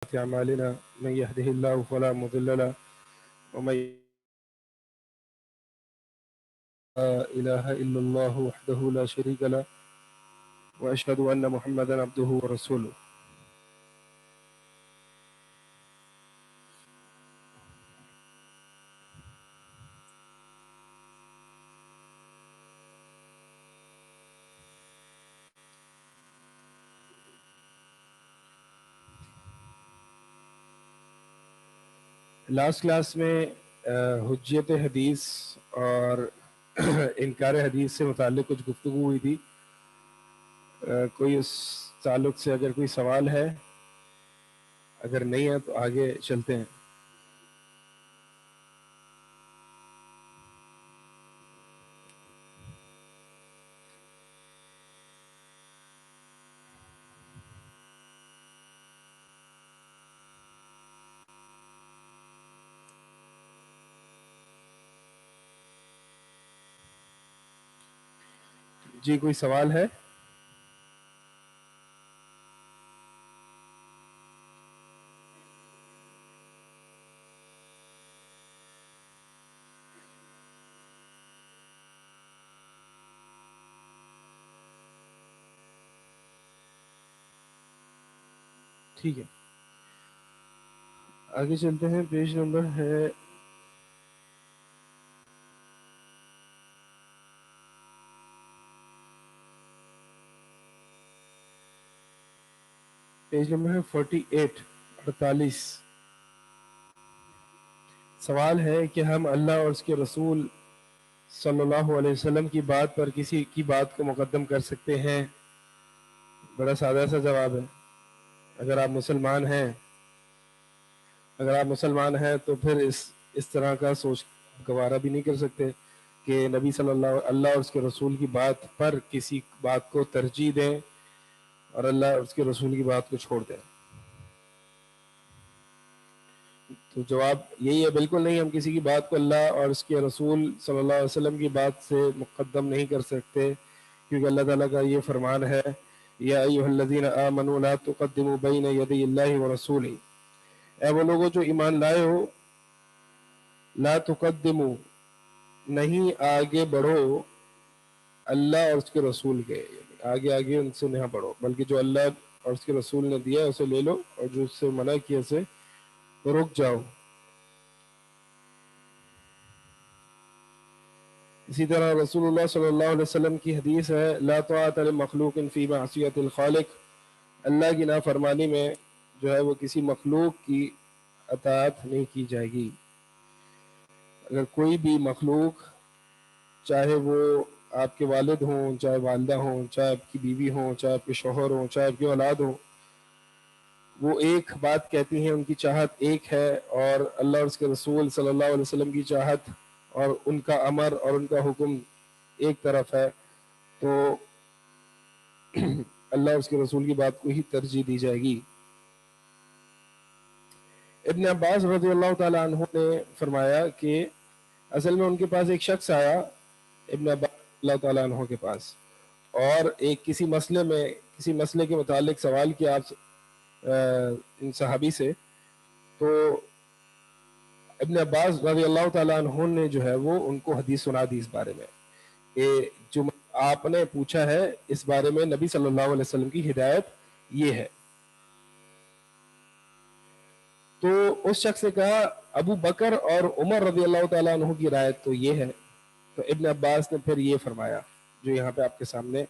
أعمالنا من يهده الله فلا مضل له ومن لا إله إلا الله وحده لا شريك له وأشهد أن محمدا عبده ورسوله. لاسٹ کلاس میں حجیت حدیث اور انکار حدیث سے متعلق کچھ گفتگو ہوئی تھی. کوئی اس تعلق سے اگر کوئی سوال ہے؟ اگر نہیں ہے تو آگے چلتے ہیں. جی کوئی سوال ہے؟ ٹھیک ہے آگے چلتے ہیں. پیج نمبر ہے پیج نمبر ہے 48 48. سوال ہے کہ ہم اللہ اور اس کے رسول صلی اللہ علیہ وسلم کی بات پر کسی کی بات کو مقدم کر سکتے ہیں؟ بڑا سادہ سا جواب ہے. اگر آپ مسلمان ہیں تو پھر اس طرح کا سوچ گوارا بھی نہیں کر سکتے کہ نبی صلی اللہ اور اس کے رسول کی بات پر کسی بات کو ترجیح دیں اور اللہ اور اس کے رسول کی بات کو چھوڑ دیں. تو جواب یہی ہے، بالکل نہیں. ہم کسی کی بات کو اللہ اور اس کے رسول صلی اللہ علیہ وسلم کی بات سے مقدم نہیں کر سکتے، کیونکہ اللہ تعالیٰ کا یہ فرمان ہے یا ایھا الذین آمنوا لا تقدموا بین یدی اللہ ورسولہ. اے وہ لوگوں جو ایمان لائے ہو، لا تقدموا نہیں آگے بڑھو اللہ اور اس کے رسول کے، یعنی آگے ان سے نہ بڑھو، بلکہ جو اللہ اور اس کے رسول نے دیا اسے لے لو اور جو اس سے منع کیا اسے رک جاؤ. اسی طرح رسول اللہ صلی اللہ علیہ وسلم کی حدیث ہے لا طاعۃ لمخلوق فی معصیۃ الخالق. اللہ کی نافرمانی میں جو ہے وہ کسی مخلوق کی اطاعت نہیں کی جائے گی. اگر کوئی بھی مخلوق، چاہے وہ آپ کے والد ہوں، چاہے والدہ ہوں، چاہے آپ کی بیوی ہوں، چاہے آپ کے شوہر ہوں، چاہے آپ کی اولاد ہوں، وہ ایک بات کہتی ہیں، ان کی چاہت ایک ہے، اور اللہ اور اس کے رسول صلی اللہ علیہ وسلم کی چاہت اور ان کا امر اور ان کا حکم ایک طرف ہے، تو اللہ اور اس کے رسول کی بات کو ہی ترجیح دی جائے گی. ابن عباس رضی اللہ تعالیٰ عنہ نے فرمایا کہ اصل میں ان کے پاس ایک شخص آیا، ابن عباس اللہ تعالیٰ عنہ کے پاس، اور ایک کسی مسئلے کے متعلق سوال کیا آپ ان صحابی سے. تو ابن عباس رضی اللہ تعالیٰ عنہ نے جو ہے وہ ان کو حدیث سنا دی اس بارے میں کہ جو آپ نے پوچھا ہے اس بارے میں نبی صلی اللہ علیہ وسلم کی ہدایت یہ ہے. تو اس شخص نے کہا ابو بکر اور عمر رضی اللہ تعالیٰ عنہ کی رایت تو یہ ہے. تو ابن عباس نے پھر یہ فرمایا جو یہاں پہ آپ کے سامنے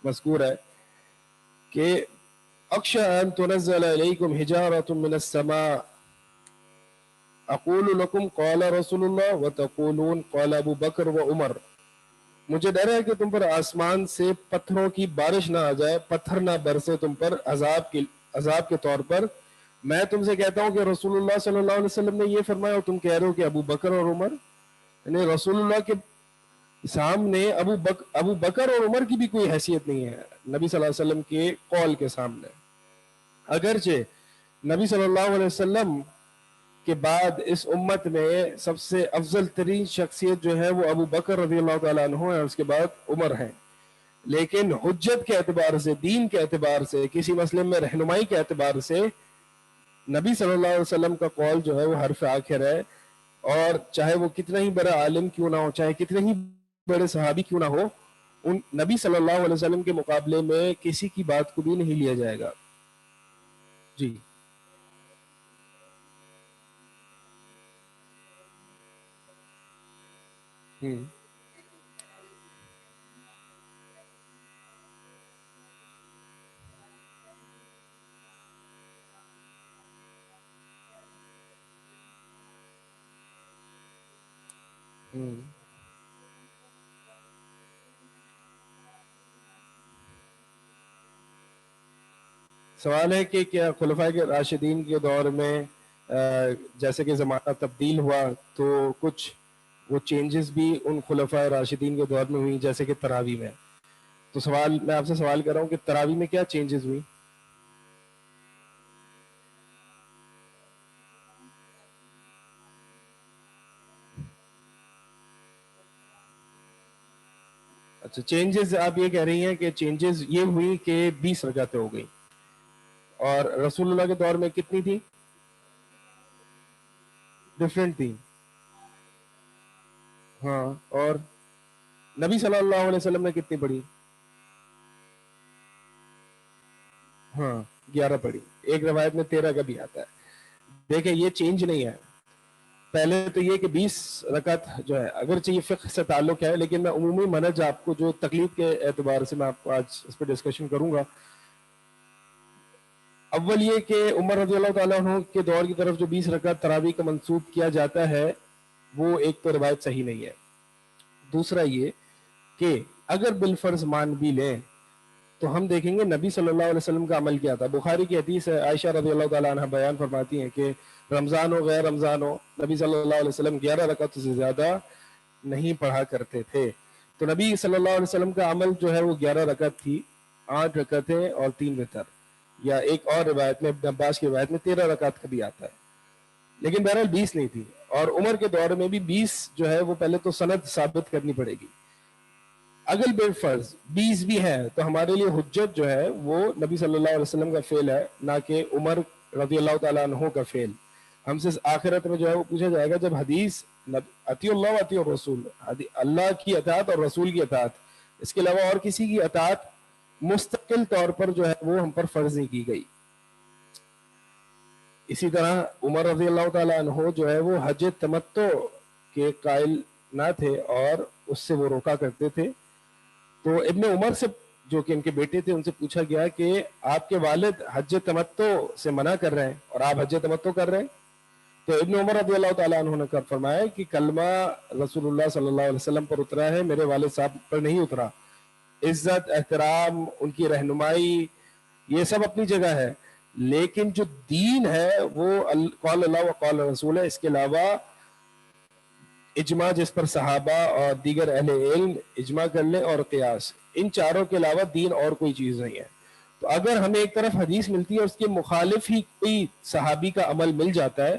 مذکور ہے کہ اخشى ان تنزل علیکم حجارۃ من السماء اقول لکم قال رسول اللہ وتقولون قال ابو بکر و عمر. مجھے ڈر ہے کہ تم پر آسمان سے پتھروں کی بارش نہ آ جائے، پتھر نہ برسے تم پر عذاب کے طور پر. میں تم سے کہتا ہوں کہ رسول اللہ صلی اللہ علیہ وسلم نے یہ فرمایا اور تم کہہ رہے ہو کہ ابو بکر اور عمر. یعنی رسول اللہ کے سامنے ابو بکر اور عمر کی بھی کوئی حیثیت نہیں ہے نبی صلی اللہ علیہ وسلم کے قول کے سامنے. اگرچہ نبی صلی اللہ علیہ وسلم کے بعد اس امت میں سب سے افضل ترین شخصیت جو ہے وہ ابو بکر رضی اللہ تعالیٰ عنہ ہے اور اس کے بعد عمر ہیں، لیکن حجت کے اعتبار سے، دین کے اعتبار سے، کسی مسئلے میں رہنمائی کے اعتبار سے نبی صلی اللہ علیہ وسلم کا قول جو ہے وہ حرف آخر ہے، اور چاہے وہ کتنا ہی بڑا عالم کیوں نہ ہو، چاہے کتنے ہی بڑے صحابی کیوں نہ ہو، ان نبی صلی اللہ علیہ وسلم کے مقابلے میں کسی کی بات کو بھی نہیں لیا جائے گا. جی ہوں ہوں سوال ہے کہ کیا خلفائے کے راشدین کے دور میں جیسے کہ زمانہ تبدیل ہوا تو کچھ وہ چینجز بھی ان خلفائے راشدین کے دور میں ہوئی، جیسے کہ تراویح میں. تو سوال میں آپ سے سوال کر رہا ہوں کہ تراویح میں کیا چینجز ہوئی؟ اچھا، چینجز آپ یہ کہہ رہی ہیں کہ چینجز یہ ہوئی کہ 20 رکعتیں ہو گئی، اور رسول اللہ کے دور میں کتنی تھی؟ ڈفرینٹ تھی. ہاں، اور نبی صلی اللہ علیہ وسلم نے کتنی پڑھی؟ ہاں، 11 پڑھی. ایک روایت میں 13 کا بھی آتا ہے. دیکھیں یہ چینج نہیں ہے. پہلے تو یہ کہ 20 رکعت جو ہے اگرچہ یہ فقہ سے تعلق ہے، لیکن میں عمومی منہج آپ کو جو تقلید کے اعتبار سے میں آپ کو آج اس پہ ڈسکشن کروں گا. اول یہ کہ عمر رضی اللہ تعالیٰ عنہ کے دور کی طرف جو 20 رکعت تراویح کا منسوب کیا جاتا ہے وہ ایک تو روایت صحیح نہیں ہے. دوسرا یہ کہ اگر بالفرض مان بھی لیں تو ہم دیکھیں گے نبی صلی اللہ علیہ وسلم کا عمل کیا تھا. بخاری کی حدیث ہے، عائشہ رضی اللہ تعالیٰ عنہ بیان فرماتی ہیں کہ رمضان ہو غیر رمضان ہو، نبی صلی اللہ علیہ وسلم 11 رکعت سے زیادہ نہیں پڑھا کرتے تھے. تو نبی صلی اللہ علیہ وسلم کا عمل جو ہے وہ 11 رکعت تھی، 8 رکعتیں اور 3 وتر، یا ایک اور روایت میں ابن عباس کی روایت میں 13 رکعت کا بھی آتا ہے، لیکن بہرحال 20 نہیں تھی. اور عمر کے دور میں بھی 20 جو ہے وہ پہلے تو سند ثابت کرنی پڑے گی. اگر بالفرض 20 بھی ہے تو ہمارے لیے حجت جو ہے وہ نبی صلی اللہ علیہ وسلم کا فعل ہے، نہ کہ عمر رضی اللہ تعالیٰ عنہ کا فعل. ہم سے آخرت میں جو ہے وہ پوچھا جائے گا جب حدیث اطیع اللہ و اطیع الرسول، اللہ کی اطاعت اور رسول کی اطاعت، اس کے علاوہ اور کسی کی اطاعت مستقل طور پر جو ہے وہ ہم پر فرض نہیں کی گئی. اسی طرح عمر رضی اللہ تعالیٰ عنہ جو ہے وہ حج تمتع کے قائل نہ تھے اور اس سے وہ روکا کرتے تھے. تو ابن عمر سے جو کہ ان کے بیٹے تھے ان سے پوچھا گیا کہ آپ کے والد حج تمتع سے منع کر رہے ہیں اور آپ حج تمتع کر رہے ہیں. تو ابن عمر رضی اللہ تعالیٰ عنہ نے فرمایا کہ کلمہ رسول اللہ صلی اللہ علیہ وسلم پر اترا ہے، میرے والد صاحب پر نہیں اترا. عزت، احترام، ان کی رہنمائی یہ سب اپنی جگہ ہے، لیکن جو دین ہے وہ قال اللہ و قال رسول ہے. اس کے علاوہ اجماع جس پر صحابہ اور دیگر اہل علم اجماع کر لیں اور قیاس، ان چاروں کے علاوہ دین اور کوئی چیز نہیں ہے. تو اگر ہمیں ایک طرف حدیث ملتی ہے اور اس کے مخالف ہی کوئی صحابی کا عمل مل جاتا ہے،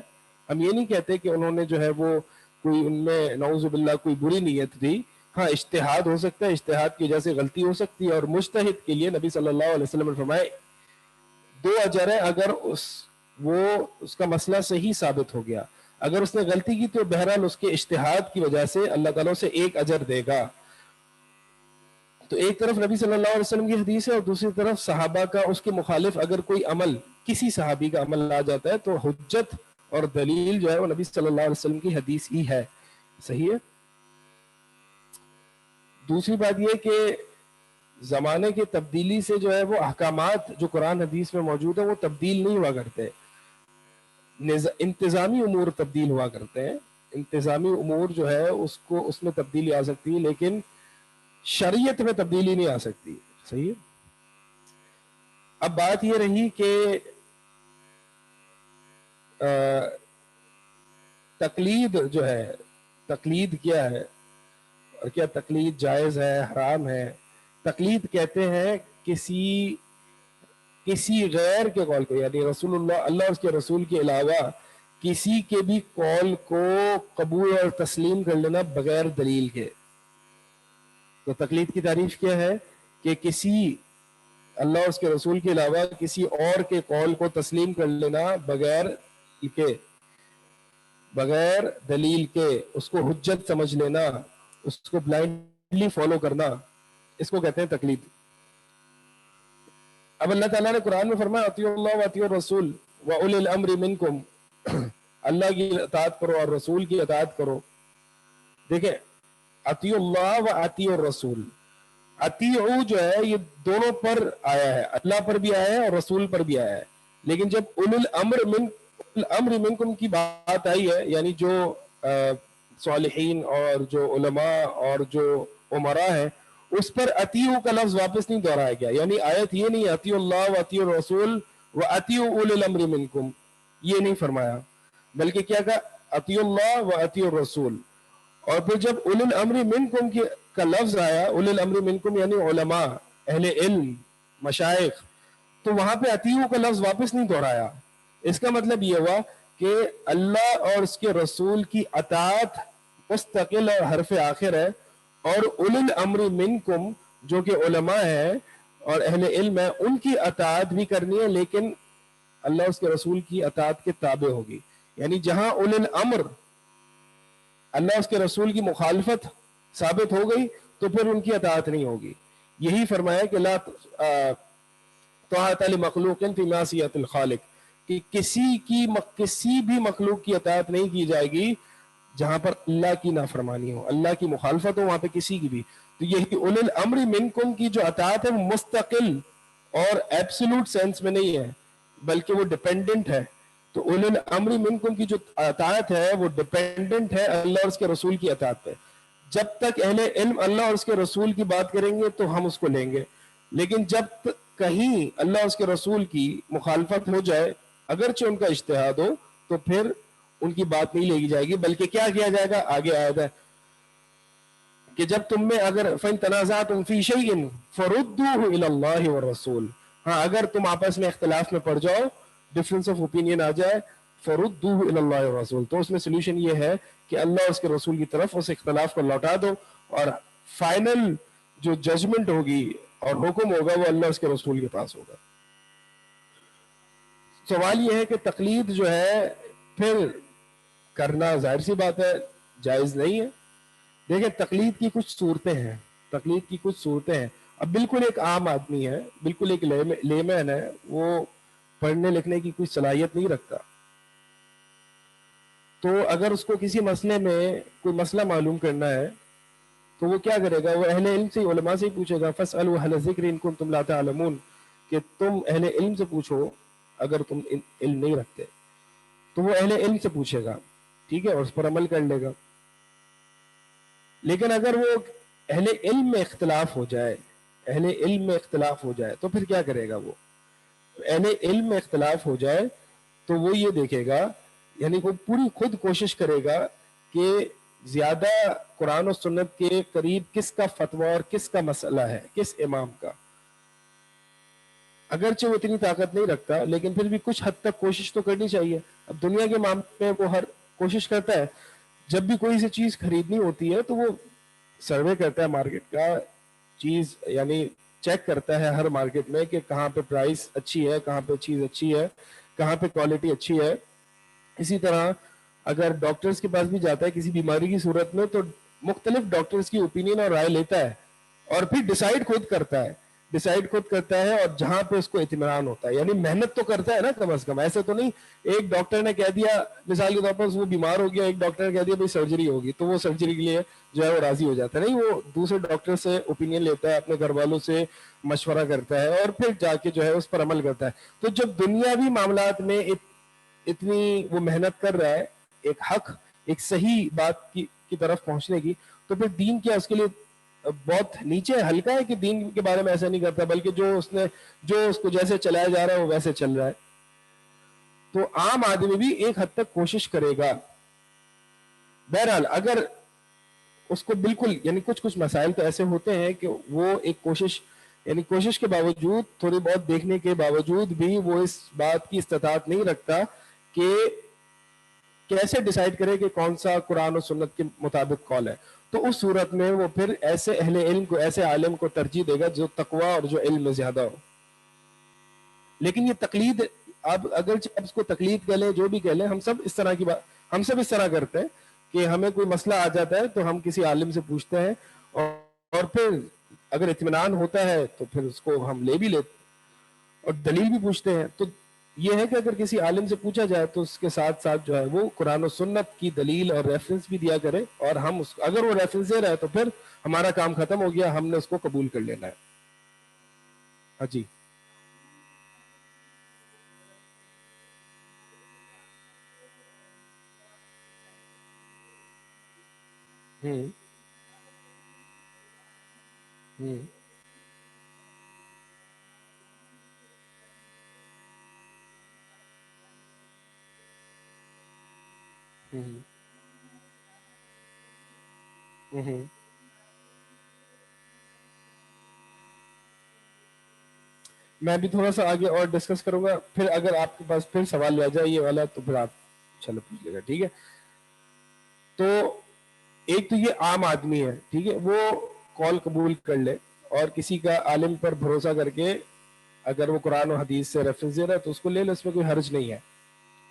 ہم یہ نہیں کہتے کہ انہوں نے جو ہے وہ کوئی ان میں نعوذ باللہ کوئی بری نیت تھی. ہاں اجتہاد ہو سکتا ہے، اجتہاد کی وجہ سے غلطی ہو سکتی ہے، اور مجتہد کے لیے نبی صلی اللہ علیہ وسلم نے فرمائے 2 اجر ہے اگر وہ اس کا مسئلہ صحیح ثابت ہو گیا. اگر اس نے غلطی کی تو بہرحال اس کے اجتہاد کی وجہ سے اللہ تعالیٰ سے 1 اجر دے گا. تو ایک طرف نبی صلی اللہ علیہ وسلم کی حدیث ہے اور دوسری طرف صحابہ کا اس کے مخالف اگر کوئی عمل کسی صحابی کا عمل آ جاتا ہے تو حجت اور دلیل جو ہے وہ نبی صلی اللہ علیہ وسلم کی حدیث ہی ہے. صحیح ہے. دوسری بات یہ کہ زمانے کی تبدیلی سے جو ہے وہ احکامات جو قرآن حدیث میں موجود ہیں وہ تبدیل نہیں ہوا کرتے. انتظامی امور تبدیل ہوا کرتے ہیں. انتظامی امور جو ہے اس میں تبدیلی آ سکتی ہے، لیکن شریعت میں تبدیلی نہیں آ سکتی. صحیح ہے. اب بات یہ رہی کہ تقلید جو ہے، تقلید کیا ہے اور کیا تقلید جائز ہے حرام ہے؟ تقلید کہتے ہیں کسی غیر کے قول کو، یعنی رسول اللہ اور اس کے رسول کے علاوہ کسی کے بھی قول کو قبول اور تسلیم کر لینا بغیر دلیل کے. تو تقلید کی تعریف کیا ہے کہ کسی اللہ اور اس کے رسول کے علاوہ کسی اور کے قول کو تسلیم کر لینا بغیر دلیل کے، اس کو حجت سمجھ لینا، اس کو بلائنڈلی فالو کرنا، اس کو کہتے ہیں تقلید۔ اب اللہ تعالیٰ نے قرآن میں فرمایا اطیعوا اللہ و اطیعوا الرسول و اولی الامر منکم، اللہ کی اطاعت کرو اور رسول کی اطاعت کرو۔ دیکھیں اطیعوا اللہ و اطیعوا الرسول، اطیعوا جو ہے یہ دونوں پر آیا ہے، اللہ پر بھی آیا ہے اور رسول پر بھی آیا ہے، لیکن جب اولی الامر منکم کی بات آئی ہے، یعنی جو صالحین اور جو علماء اور جو عمراء ہیں، اس پر اطیعوا کا لفظ واپس نہیں دہرایا گیا، یعنی آیت یہ نہیں اطیعوا اللہ و اطیعوا الرسول و اطیعوا اولی الامر منکم، یہ نہیں فرمایا، بلکہ کیا کہا اطیعوا اللہ و اطیعوا الرسول۔ اور پھر جب اولی الامر منکم کا لفظ آیا، اولی الامر منکم یعنی علماء، اہل علم، مشائخ، تو وہاں پہ اطیعوا کا لفظ واپس نہیں دہرایا۔ اس کا مطلب یہ ہوا کہ اللہ اور اس کے رسول کی اطاعت مستقل اور حرف آخر ہے، اور اولی الامر منکم جو کہ علماء ہیں اور اہل علم ہیں، ان کی اطاعت بھی کرنی ہے، لیکن اللہ اس کے رسول کی اطاعت کے تابع ہوگی۔ یعنی جہاں اولی الامر اللہ اس کے رسول کی مخالفت ثابت ہو گئی تو پھر ان کی اطاعت نہیں ہوگی۔ یہی فرمایا کہ لا طاعت لمخلوق فی معصیۃ الخالق، کہ کسی بھی مخلوق کی اطاعت نہیں کی جائے گی جہاں پر اللہ کی نافرمانی ہو، اللہ کی مخالفت ہو، وہاں پہ کسی کی بھی۔ تو یہی اولی الامر منکم کی جو اطاعت ہے وہ مستقل اور ایبسولوٹ سینس میں نہیں ہے، بلکہ وہ ڈیپینڈنٹ ہے۔ تو اولی الامر منکم کی جو اطاعت ہے وہ ڈیپینڈنٹ ہے اللہ اور اس کے رسول کی اطاعت پہ۔ جب تک اہل علم اللہ اور اس کے رسول کی بات کریں گے تو ہم اس کو لیں گے، لیکن جب کہیں اللہ اور اس کے رسول کی مخالفت ہو جائے، اگرچہ ان کا اجتہاد ہو، تو پھر ان کی بات نہیں لے جائے گی، بلکہ کیا کیا جائے گا؟ آگے آیت ہے کہ جب تم میں اگر فَإِن تَنَازَعْتُمْ فِي شَيْءٍ فَرُدُّوهُ إِلَى اللَّهِ وَالرَّسُولِ، ہاں اگر تم آپس میں اختلاف میں پڑ جاؤ، ڈفرنس آف اوپینین آ جائے، فَرُدُّوهُ إِلَى اللَّهِ وَالرَّسُولِ، تو اس میں سلوشن یہ ہے کہ اللہ اور اس کے رسول کی طرف اس اختلاف کو لوٹا دو، اور فائنل جو ججمنٹ ہوگی اور حکم ہوگا وہ اللہ اور اس کے رسول کے پاس ہوگا۔ سوال یہ ہے کہ تقلید جو ہے پھر کرنا ظاہر سی بات ہے جائز نہیں ہے۔ دیکھیں تقلید کی کچھ صورتیں ہیں، تقلید کی کچھ صورتیں ہیں۔ اب بالکل ایک عام آدمی ہے، بالکل ایک لیمین ہے، وہ پڑھنے لکھنے کی کوئی صلاحیت نہیں رکھتا، تو اگر اس کو کسی مسئلے میں کوئی مسئلہ معلوم کرنا ہے تو وہ کیا کرے گا؟ وہ اہل علم سے، علماء سے ہی پوچھے گا، فَاسْأَلُوا أَهْلَ الذِّكْرِ إِن كُنتُمْ لَا تَعْلَمُونَ، کہ تم اہل علم سے پوچھو اگر تم علم نہیں رکھتے۔ تو وہ اہل علم سے پوچھے گا، ٹھیک ہے، اور اس پر عمل کر لے گا۔ لیکن اگر وہ اہل علم میں اختلاف ہو جائے، اہل علم میں اختلاف ہو جائے تو پھر کیا کرے گا؟ وہ اہل علم میں اختلاف ہو جائے تو وہ یہ دیکھے گا، یعنی وہ پوری خود کوشش کرے گا کہ زیادہ قرآن و سنت کے قریب کس کا فتویٰ اور کس کا مسئلہ ہے، کس امام کا۔ اگرچہ وہ اتنی طاقت نہیں رکھتا لیکن پھر بھی کچھ حد تک کوشش تو کرنی چاہیے۔ اب دنیا کے معاملے میں وہ ہر کوشش کرتا ہے، جب بھی کوئی سی چیز خریدنی ہوتی ہے تو وہ سروے کرتا ہے مارکیٹ کا، چیز یعنی چیک کرتا ہے ہر مارکیٹ میں کہ کہاں پہ پرائس اچھی ہے، کہاں پہ چیز اچھی ہے، کہاں پہ کوالٹی اچھی ہے۔ اسی طرح اگر ڈاکٹرز کے پاس بھی جاتا ہے کسی بیماری کی صورت میں تو مختلف ڈاکٹرز کی اوپینین اور رائے لیتا ہے، اور پھر ڈیسائیڈ خود کرتا ہے، اور جہاں پہ اس کو اطمینان ہوتا ہے، یعنی محنت تو کرتا ہے نا کم از کم۔ ایسے تو نہیں ایک ڈاکٹر نے کہہ دیا مثال کے طور پر وہ بیمار ہو گیا، ایک ڈاکٹر نے کہہ دیا بھائی سرجری ہوگی، تو وہ سرجری کے لیے جو ہے وہ راضی ہو جاتا ہے، نہیں، وہ دوسرے ڈاکٹر سے اوپینین لیتا ہے، اپنے گھر والوں سے مشورہ کرتا ہے، اور پھر جا کے جو ہے اس پر عمل کرتا ہے۔ تو جب دنیاوی معاملات میں اتنی وہ محنت کر رہا ہے ایک حق، ایک صحیح بات کی طرف پہنچنے کی، تو پھر دین کیا اس کے لیے بہت نیچے ہلکا ہے کہ دین کے بارے میں ایسا نہیں کرتا، بلکہ جو اس کو جیسے چلایا جا رہا ہے وہ ویسے چل رہا ہے۔ تو عام آدمی بھی ایک حد تک کوشش کرے گا۔ بہرحال اگر اس کو بالکل، یعنی کچھ مسائل تو ایسے ہوتے ہیں کہ وہ ایک کوشش کے باوجود، تھوڑی بہت دیکھنے کے باوجود بھی وہ اس بات کی استطاعت نہیں رکھتا کہ کیسے ڈیسائیڈ کرے کہ کون سا قرآن و سنت کے مطابق قول ہے، تو اس صورت میں وہ پھر ایسے اہل علم کو، ایسے عالم کو ترجیح دے گا جو تقویٰ اور جو علم میں زیادہ ہو۔ لیکن یہ تقلید آپ اگرچہ آپ اس کو تقلید کہہ لیں جو بھی کہہ لیں، ہم سب اس طرح کی بات، ہم سب اس طرح کرتے ہیں کہ ہمیں کوئی مسئلہ آ جاتا ہے تو ہم کسی عالم سے پوچھتے ہیں اور پھر اگر اطمینان ہوتا ہے تو پھر اس کو ہم لے بھی لیتے اور دلیل بھی پوچھتے ہیں. تو یہ ہے کہ اگر کسی عالم سے پوچھا جائے تو اس کے ساتھ ساتھ جو ہے وہ قرآن و سنت کی دلیل اور ریفرنس بھی دیا کرے، اور ہم اس اگر وہ ریفرنس دے رہا ہے تو پھر ہمارا کام ختم ہو گیا، ہم نے اس کو قبول کر لینا ہے. ہاں جی. ہوں ہوں ہوں ہوں میں بھی تھوڑا سا آگے اور ڈسکس کروں گا، پھر اگر آپ کے پاس پھر سوال رہ جائے یہ والا تو پھر آپ چلو پوچھ لے گا. ٹھیک ہے. تو ایک تو یہ عام آدمی ہے، ٹھیک ہے، وہ کال قبول کر لے اور کسی کا عالم پر بھروسہ کر کے اگر وہ قرآن و حدیث سے ریفرنس دے رہا ہے تو اس کو لے لے، اس میں کوئی حرج نہیں ہے.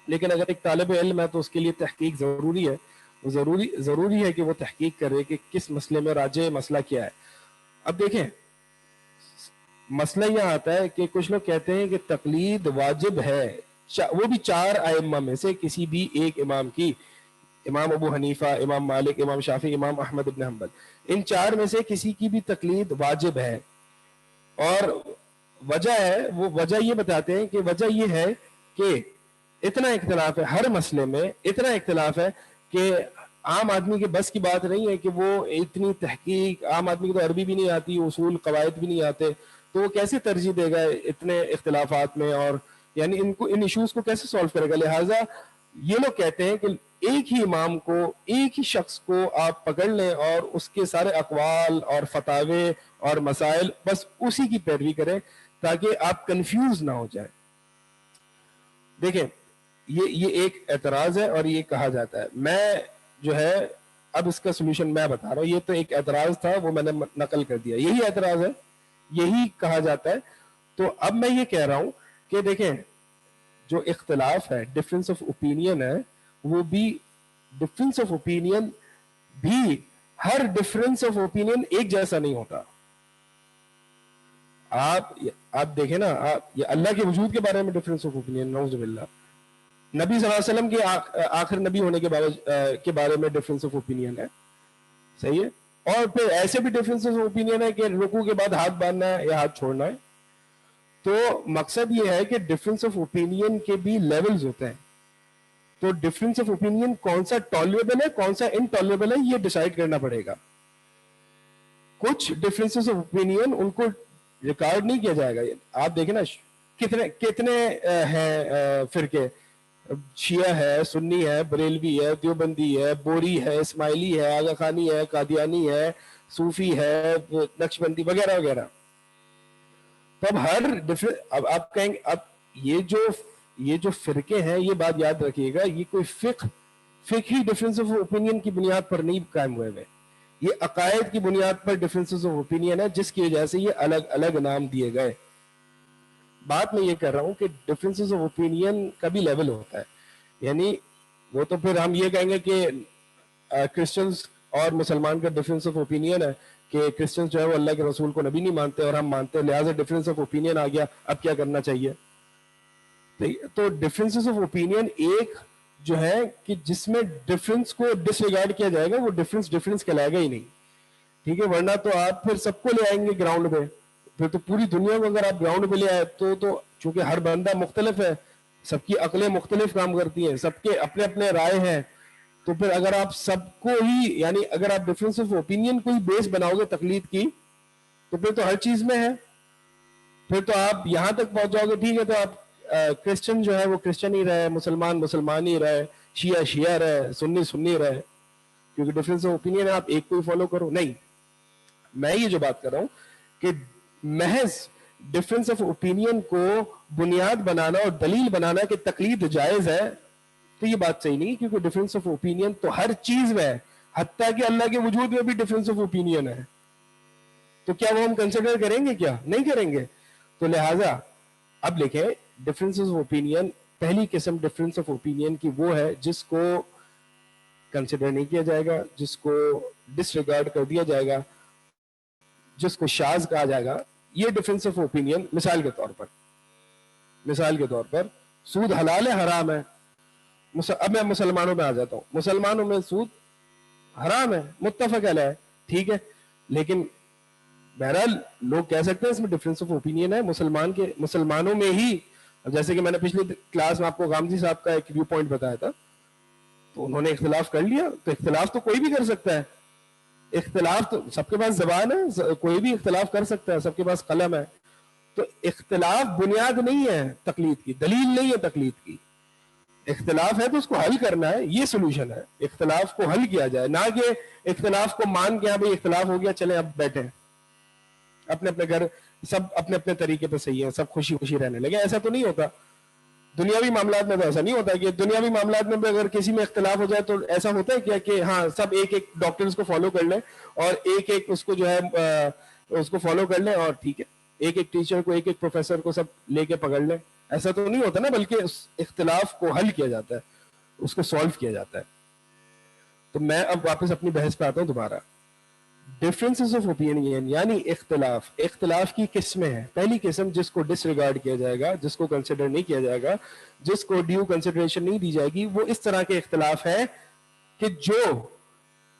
لیکن اگر ایک طالب علم ہے تو اس کے لیے تحقیق ضروری ہے. وہ ضروری ہے کہ وہ تحقیق کرے کہ کس مسئلے میں راجع مسئلہ کیا ہے. اب دیکھیں مسئلہ یہ آتا ہے کہ کچھ لوگ کہتے ہیں کہ تقلید واجب ہے، وہ بھی 4 ائمہ میں سے کسی بھی ایک امام کی، امام ابو حنیفہ، امام مالک، امام شافعی، امام احمد ابن حنبل، ان 4 میں سے کسی کی بھی تقلید واجب ہے. اور وجہ ہے، وہ وجہ یہ بتاتے ہیں کہ وجہ یہ ہے کہ اتنا اختلاف ہے ہر مسئلے میں، اتنا اختلاف ہے کہ عام آدمی کے بس کی بات نہیں ہے کہ وہ اتنی تحقیق، عام آدمی کو تو عربی بھی نہیں آتی، اصول قواعد بھی نہیں آتے، تو وہ کیسے ترجیح دے گا اتنے اختلافات میں، اور یعنی ان ایشوز کو کیسے سالو کرے گا. لہٰذا یہ لوگ کہتے ہیں کہ ایک ہی امام کو، ایک ہی شخص کو آپ پکڑ لیں اور اس کے سارے اقوال اور فتاوے اور مسائل بس اسی کی پیروی کریں تاکہ آپ کنفیوز نہ ہو جائیں. دیکھیں یہ ایک اعتراض ہے اور یہ کہا جاتا ہے. میں جو ہے اب اس کا سلوشن میں بتا رہا ہوں، یہ تو ایک اعتراض تھا وہ میں نے نقل کر دیا، یہی اعتراض ہے، یہی کہا جاتا ہے. تو اب میں یہ کہہ رہا ہوں کہ دیکھیں جو اختلاف ہے، ڈفرینس آف اوپینین ہے، وہ بھی ڈفرینس آف اوپینین بھی ہر ڈفرینس آف اوپینین ایک جیسا نہیں ہوتا. آپ دیکھیں نا، یہ اللہ کے وجود کے بارے میں ڈفرینس آف اوپینین، نعوذ باللہ، نبی صلی اللہ علیہ وسلم کے آخر نبی ہونے کے بارے میں ڈفرینس آف اوپینین ہے. صحیح ہے. اور پھر ایسے بھی ڈفرینس آف اوپینین ہے کہ رکوع کے بعد ہاتھ باندھنا ہے یا ہاتھ چھوڑنا ہے. تو مقصد یہ ہے کہ ڈفرینس آف اوپینین کے بھی لیولز ہوتے ہیں. تو ڈفرینس آف اوپینین کون سا ٹالریبل ہے، کون سا انٹالریبل ہے، یہ ڈیسائیڈ کرنا پڑے گا. کچھ ڈفرینسز آف اوپینین ان کو ریکارڈ نہیں کیا جائے گا. آپ دیکھیں نا کتنے ہیں فرقے، شیعہ ہے، سنی ہے، بریلوی ہے، دیوبندی ہے، بوری ہے، اسماعیلی ہے، آغا خانی ہے، قادیانی ہے، صوفی ہے، نقشبندی وغیرہ وغیرہ. تو اب اب آپ کہیں گے اب یہ جو فرقے ہیں، یہ بات یاد رکھیے گا، یہ کوئی فقہی ڈفرینس آف اوپینین کی بنیاد پر نہیں قائم ہوئے ہوئے، یہ عقائد کی بنیاد پر ڈفرینسز آف اوپینین ہے، جس کی وجہ سے یہ الگ الگ نام دیے گئے. بات میں یہ کر رہا ہوں کہ ڈفرینسز آف اوپینین کا بھی لیول ہوتا ہے. یعنی وہ تو پھر ہم یہ کہیں گے کہ کرسچنز اور مسلمان کا ڈفرینس آف اوپینین ہے کہ کرسچنز جو ہے وہ اللہ کے رسول کو نبی نہیں مانتے اور ہم مانتے ہیں، لہٰذا ڈفرینس آف اوپینین آ گیا، اب کیا کرنا چاہیے. تو ڈفرینسز آف اوپینین ایک جو ہے کہ جس میں ڈفرینس کو ڈس ریگارڈ کیا جائے گا، وہ ڈفرینس کہلائے گا ہی نہیں. ٹھیک ہے. ورنہ تو آپ پھر سب کو لے آئیں گے گراؤنڈ پہ، پھر تو پوری دنیا کو اگر آپ گراؤنڈ پہ لے آئے تو چونکہ ہر بندہ مختلف ہے، سب کی عقلیں مختلف کام کرتی ہیں، سب کے اپنے اپنے رائے ہیں، تو پھر اگر آپ سب کو ہی یعنی اگر آپ ڈفرینس آف اوپینین کو ہی بیس بناؤ گے تقلید کی تو پھر تو ہر چیز میں ہے، پھر تو آپ یہاں تک پہنچ جاؤ گے. ٹھیک ہے. تو آپ کرسچن جو ہے وہ کرسچن ہی رہے، مسلمان ہی رہے، شیعہ رہے، سنی رہے، کیونکہ ڈفرینس آف اوپینین ہے، آپ ایک کو ہی فالو کرو. نہیں، میں یہ جو بات کر رہا ہوں کہ محض ڈفرینس آف اوپینین کو بنیاد بنانا اور دلیل بنانا کہ تقلید جائز ہے، تو یہ بات صحیح نہیں، کیونکہ ڈفرینس آف اوپینین تو ہر چیز میں ہے، حتیٰ کہ اللہ کے وجود میں بھی ڈفرینس آف اوپینین ہے. تو کیا وہ ہم کنسیڈر کریں گے؟ کیا نہیں کریں گے؟ تو لہٰذا اب لکھیں ڈفرینس آف اوپینین. پہلی قسم ڈفرینس آف اوپینین کی وہ ہے جس کو کنسیڈر نہیں کیا جائے گا, جس کو ڈس ریگارڈ کر دیا جائے گا, جس کو شاذ کہا جائے گا. یہ ڈفرینس آف اوپینین مثال کے طور پر سود حلال ہے حرام ہے. اب میں مسلمانوں میں آ جاتا ہوں. مسلمانوں میں سود حرام ہے, متفق علیہ ہے, ٹھیک ہے, لیکن بہرحال لوگ کہہ سکتے ہیں اس میں ڈفرینس آف اوپینین ہے مسلمانوں میں ہی. جیسے کہ میں نے پچھلی کلاس میں آپ کو غامدی صاحب کا ایک ویو پوائنٹ بتایا تھا, تو انہوں نے اختلاف کر لیا. تو اختلاف تو کوئی بھی کر سکتا ہے, اختلاف تو سب کے پاس زبان ہے, کوئی بھی اختلاف کر سکتا ہے, سب کے پاس قلم ہے. تو اختلاف بنیاد نہیں ہے تقلید کی, دلیل نہیں ہے تقلید کی. اختلاف ہے تو اس کو حل کرنا ہے, یہ سولوشن ہے. اختلاف کو حل کیا جائے, نہ کہ اختلاف کو مان کے ہاں بھائی اختلاف ہو گیا چلیں اب بیٹھیں اپنے اپنے گھر, سب اپنے اپنے طریقے پہ صحیح ہیں, سب خوشی خوشی رہنے لگے. ایسا تو نہیں ہوتا. دنیاوی معاملات میں تو ایسا نہیں ہوتا کہ دنیاوی معاملات میں بھی اگر کسی میں اختلاف ہو جائے تو ایسا ہوتا ہے کیا کہ ہاں سب ایک ایک ڈاکٹرز کو فالو کر لیں اور ایک ایک اس کو جو ہے اس کو فالو کر لیں اور ٹھیک ہے, ایک ایک ٹیچر کو ایک ایک پروفیسر کو سب لے کے پکڑ لیں. ایسا تو نہیں ہوتا نا, بلکہ اس اختلاف کو حل کیا جاتا ہے, اس کو سالو کیا جاتا ہے. تو میں اب واپس اپنی بحث پہ آتا ہوں دوبارہ. ڈفرینسز آف اوپینین یعنی اختلاف کی قسمیں ہیں. پہلی قسم جس کو ڈس ریگارڈ کیا جائے گا, جس کو کنسیڈر نہیں کیا جائے گا, جس کو ڈیو کنسیڈریشن نہیں دی جائے گی, وہ اس طرح کے اختلاف ہے کہ جو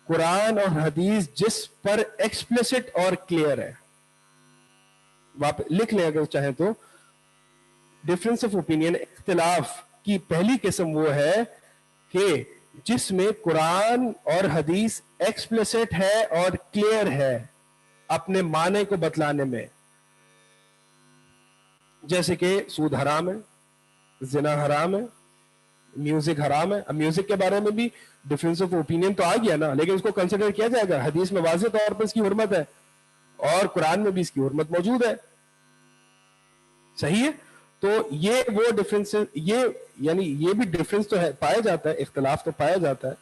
قرآن اور حدیث جس پر ایکسپلیسٹ اور کلیئر ہے. لکھ لیں اگر چاہیں تو. ڈفرینس آف اوپینین اختلاف کی پہلی قسم وہ ہے کہ جس میں قرآن اور حدیث ایکسپلیسٹ ہے اور کلیئر ہے اپنے معنی کو بتلانے میں. جیسے کہ سود حرام ہے, زنا حرام ہے, میوزک حرام ہے. اب میوزک کے بارے میں بھی ڈفرینس آف اوپینین تو آ گیا نا, لیکن اس کو کنسیڈر کیا جائے گا. حدیث میں واضح طور پر اس کی حرمت ہے اور قرآن میں بھی اس کی حرمت موجود ہے, صحیح ہے. تو یہ وہ ڈفرینس, یہ یعنی یہ بھی ڈفرینس تو ہے, پایا جاتا ہے, اختلاف تو پایا جاتا ہے,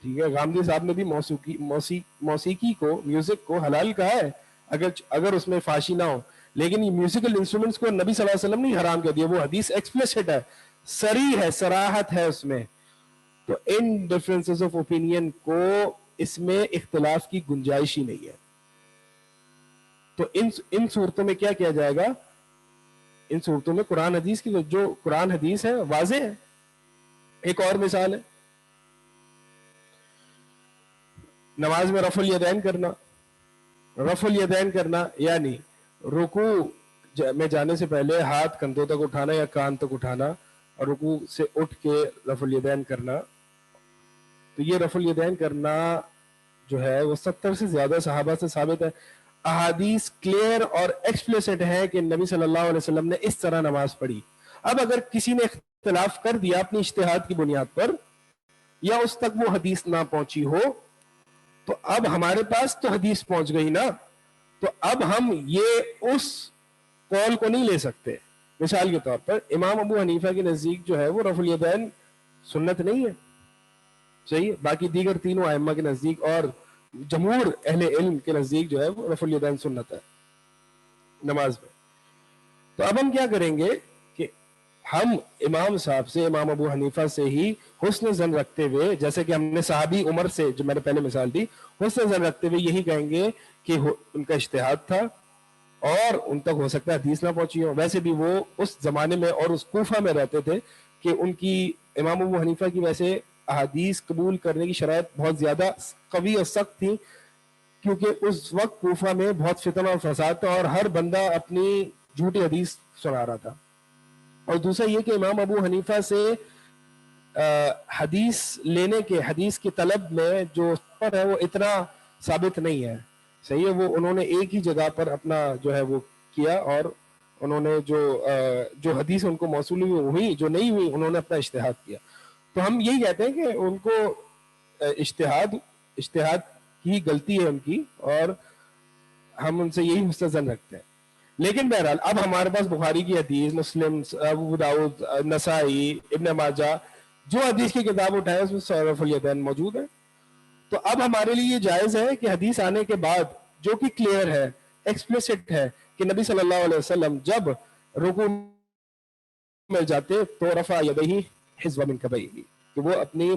ٹھیک ہے. غامدی صاحب نے بھی موسیقی کو, میوزک کو حلال کہا ہے اگر اس میں فحاشی نہ ہو, لیکن یہ میوزیکل انسٹرومنٹس کو نبی صلی اللہ علیہ وسلم نے حرام کر دیا. وہ حدیث ایکسپلیسٹ ہے, صریح ہے, صراحت ہے اس میں. تو ان ڈفرینسز آف اوپینین کو اس میں اختلاف کی گنجائش ہی نہیں ہے. تو ان صورتوں میں کیا کیا جائے گا؟ ان صورتوں میں قرآن حدیث کی جو قرآن حدیث ہے واضح ہے. ایک اور مثال ہے نماز میں رفع الیدین کرنا. رفع الیدین کرنا یعنی رکوع میں جانے سے پہلے ہاتھ کندھوں تک اٹھانا یا کان تک اٹھانا اور رکوع سے اٹھ کے رفع الیدین کرنا. تو یہ رفع الیدین کرنا جو ہے وہ 70 سے زیادہ صحابہ سے ثابت ہے. احادیث کلیئر اور ایکسپلیسٹ ہے کہ نبی صلی اللہ علیہ وسلم نے اس طرح نماز پڑھی. اب اگر کسی نے اختلاف کر دیا اپنی اجتہاد کی بنیاد پر یا اس تک وہ حدیث نہ پہنچی ہو, تو اب ہمارے پاس تو حدیث پہنچ گئی نا, تو اب ہم یہ اس قول کو نہیں لے سکتے. مثال کے طور پر امام ابو حنیفہ کے نزدیک جو ہے وہ رفع الیدین سنت نہیں ہے, صحیح ہے. باقی دیگر تینوں ائمہ کے نزدیک اور جمہور اہل علم کے نزدیک جو ہے وہ رفع الیدین سنت ہے نماز میں. تو اب ہم کیا کریں گے کہ ہم امام صاحب سے, امام ابو حنیفہ سے ہی حسن ظن رکھتے ہوئے, جیسے کہ ہم نے صحابی عمر سے جو میں نے پہلے مثال دی, حسن ظن رکھتے ہوئے یہی کہیں گے کہ ان کا اجتہاد تھا اور ان تک ہو سکتا ہے حدیث نہ پہنچی ہو. ویسے بھی وہ اس زمانے میں اور اس کوفہ میں رہتے تھے کہ ان کی امام ابو حنیفہ کی ویسے احادیث قبول کرنے کی شرائط بہت زیادہ قوی اور سخت تھی, کیونکہ اس وقت کوفہ میں بہت فتنہ اور فساد تھا اور ہر بندہ اپنی جھوٹی حدیث سنا رہا تھا. اور دوسرا یہ کہ امام ابو حنیفہ سے حدیث لینے کے, حدیث کی طلب میں جو سفر ہے وہ اتنا ثابت نہیں ہے, صحیح ہے. وہ انہوں نے ایک ہی جگہ پر اپنا جو ہے وہ کیا اور انہوں نے جو حدیث ان کو موصول ہوئی, جو نہیں ہوئی انہوں نے اپنا اجتہاد کیا. تو ہم یہی کہتے ہیں کہ ان کو اجتہاد کی غلطی ہے ان کی, اور ہم ان سے یہی حسن ظن رکھتے ہیں. لیکن بہرحال اب ہمارے پاس بخاری کی حدیث, مسلم, ابو داؤد, نسائی, ابن ماجہ, جو حدیث کی کتاب اٹھائے اس میں رفع الیدین موجود ہے. تو اب ہمارے لیے یہ جائز ہے کہ حدیث آنے کے بعد جو کہ کلیئر ہے, ایکسپلیسٹ ہے کہ نبی صلی اللہ علیہ وسلم جب رکوع میں جاتے تو رفع یدیہ حذو منکبیہ کہ وہ اپنی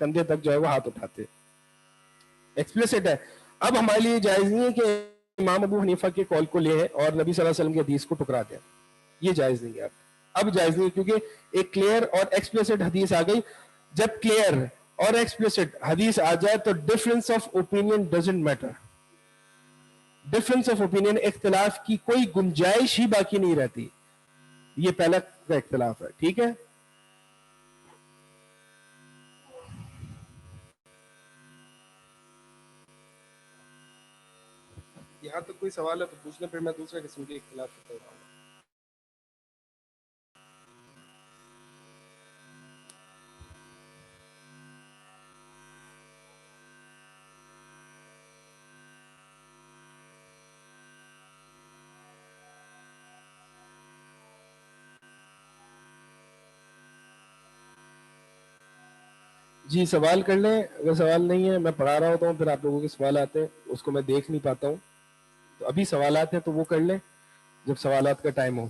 کندھے تک جو ہے وہ ہاتھ اٹھاتے. ایکسپلیسٹ ہے. اب ہمارے لیے جائز نہیں ہے کہ امام ابو حنیفہ کے قول کو لیں اور نبی صلی اللہ علیہ وسلم کی حدیث کو ٹکرا دیں. یہ جائز نہیں ہے. اب جائز نہیں کیونکہ ایک کلیئر اور ایکسپلیسٹ حدیث آ گئی. جب کلیئر اور ایکسپلیسٹ حدیث آ جائے تو difference of opinion doesn't matter. Difference of opinion اختلاف کی کوئی گنجائش ہی باقی نہیں رہتی. یہ پہلا کا اختلاف ہے. ٹھیک ہے. یہاں تک کوئی سوال ہے تو پوچھنا, پھر میں دوسرے قسم کے اختلاف کرتا ہوں. جی سوال کر لیں. اگر سوال نہیں ہے, میں پڑھا رہا ہوتا ہوں, پھر آپ لوگوں کے سوال آتے ہیں, اس کو میں دیکھ نہیں پاتا ہوں. تو ابھی سوالات ہیں تو وہ کر لیں جب سوالات کا ٹائم ہو.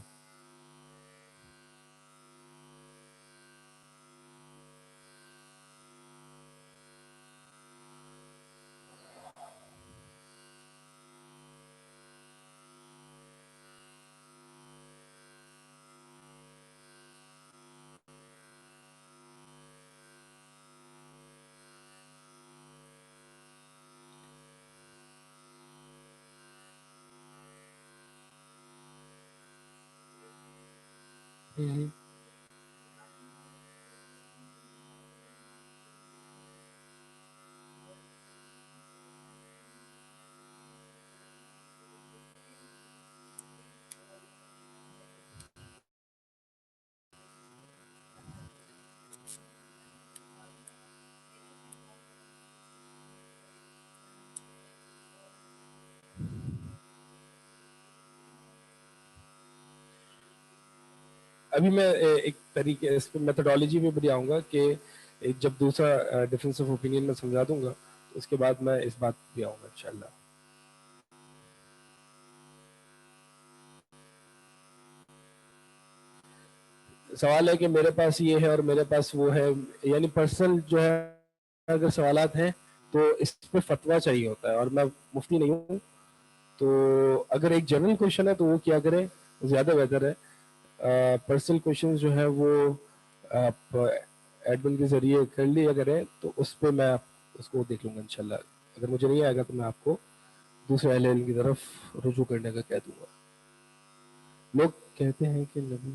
ابھی میں ایک طریقے اس پہ میتھڈالوجی میں بھی آؤں گا کہ جب دوسرا ڈفرینس آف اوپینین میں سمجھا دوں گا تو اس کے بعد میں اس بات پہ آؤں گا انشاءاللہ. سوال ہے کہ میرے پاس یہ ہے اور میرے پاس وہ ہے, یعنی پرسنل جو ہے اگر سوالات ہیں تو اس پہ فتویٰ چاہیے ہوتا ہے, اور میں مفتی نہیں ہوں. تو اگر ایک جنرل کویشچن ہے تو وہ کیا کریں, زیادہ بہتر ہے. پرسنل کویشچن جو ہے وہ آپ ایڈمن کے ذریعے کر لیا کریں, تو اس پہ میں اس کو دیکھ لوں گا انشاءاللہ. اگر مجھے نہیں آئے گا تو میں آپ کو دوسرے اہل علم کی طرف رجوع کرنے کا کہہ دوں گا. لوگ کہتے ہیں کہ نبی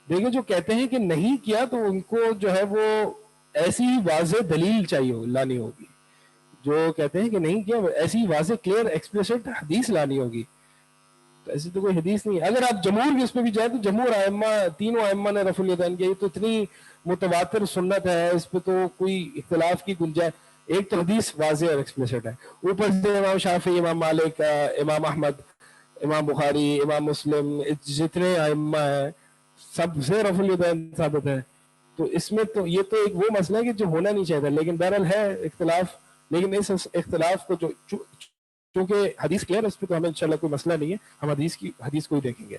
دیکھیں جو کہتے ہیں کہ نہیں کیا تو ان کو جو ہے وہ ایسی واضح دلیل چاہیے لانی ہوگی. جو کہتے ہیں کہ نہیں کیا ایسی واضح کلیئر ایکسپلیسٹ حدیث لانی ہوگی. تو ایسی تو کوئی حدیث نہیں ہے. اگر آپ جمہور کی اس پہ بھی جائیں تو جمہور ائمہ تینوں ائمہ نے رفع الیدین کیا, یہ تو اتنی متواتر سنت ہے, اس پہ تو کوئی اختلاف کی گنجائش. ایک تو حدیث واضح اور ایکسپلیسٹ ہے, اوپر سے امام شافعی, امام مالک, امام احمد, امام بخاری, امام مسلم, جتنے ائمہ ہیں سب سے رفع الیدین ثابت ہے. تو اس میں تو یہ تو ایک وہ مسئلہ ہے کہ جو ہونا نہیں چاہیے, لیکن بہرحال ہے اختلاف. لیکن اس اختلاف کو جو چونکہ حدیث کلیئر ہے اس پہ تو ہمیں انشاءاللہ کوئی مسئلہ نہیں ہے, ہم حدیث کو ہی دیکھیں گے.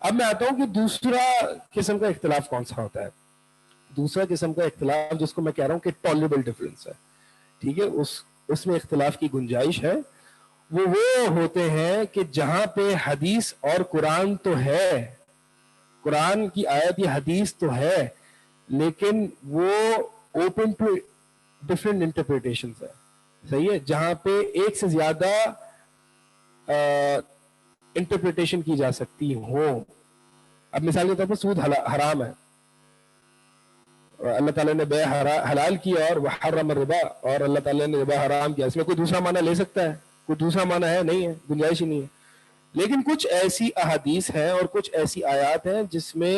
اب میں آتا ہوں کہ دوسرا قسم کا اختلاف کون سا ہوتا ہے. دوسرا قسم کا اختلاف جس کو میں کہہ رہا ہوں کہ ٹالریبل ڈفرینس ہے, ٹھیک ہے, اس میں اختلاف کی گنجائش ہے. وہ ہوتے ہیں کہ جہاں پہ حدیث اور قرآن تو ہے, قرآن کی آیت یا حدیث تو ہے, لیکن وہ اوپن ٹو ڈفرینٹ انٹرپریٹیشنز ہے. صحیح ہے, جہاں پہ ایک سے زیادہ انٹرپریٹیشن کی جا سکتی ہوں. اب مثال کے طور پر سود حرام ہے, اللہ تعالیٰ نے بے حلال کیا, اور وحرم الربا, اور اللہ تعالیٰ نے ربا حرام کیا. اس میں کوئی دوسرا معنی لے سکتا ہے؟ کوئی دوسرا معنی ہے نہیں ہے, گنجائش ہی نہیں ہے. لیکن کچھ ایسی احادیث ہیں اور کچھ ایسی آیات ہیں جس میں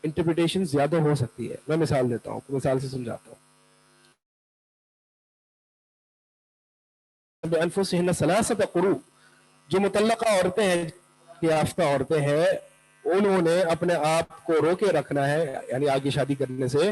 انٹرپریٹیشن زیادہ ہو سکتی ہے. میں مثال دیتا ہوں, مثال سے سمجھاتا ہوں. بِأَنفُسِهِنَّ ثَلَاثَةَ قُرُوء, جو مطلقہ عورتیں ہیں, یافتہ عورتیں ہیں, انہوں نے اپنے آپ کو روکے رکھنا ہے, یعنی آگے شادی کرنے سے,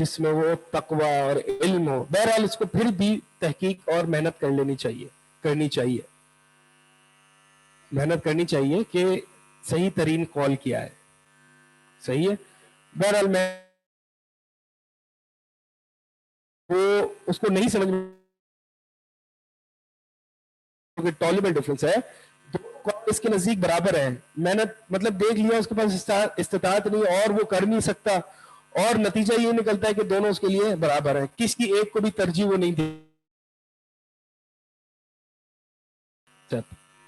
جس میں وہ تقوی اور علم ہو. بہرحال اس کو پھر بھی تحقیق اور محنت کر لینی چاہیے، محنت کرنی چاہیے کہ صحیح ترین قول کیا ہے. صحیح ہے. بہرحال میں وہ اس کو نہیں سمجھ میں ٹالبل ڈفرنس ہے، اس کے نزدیک برابر ہے. میں نے مطلب دیکھ لیا اس کے پاس استطاعت نہیں اور وہ کر نہیں سکتا، اور نتیجہ یہ نکلتا ہے کہ دونوں اس کے لیے برابر ہیں. کس کی ایک کو بھی ترجیح وہ نہیں دی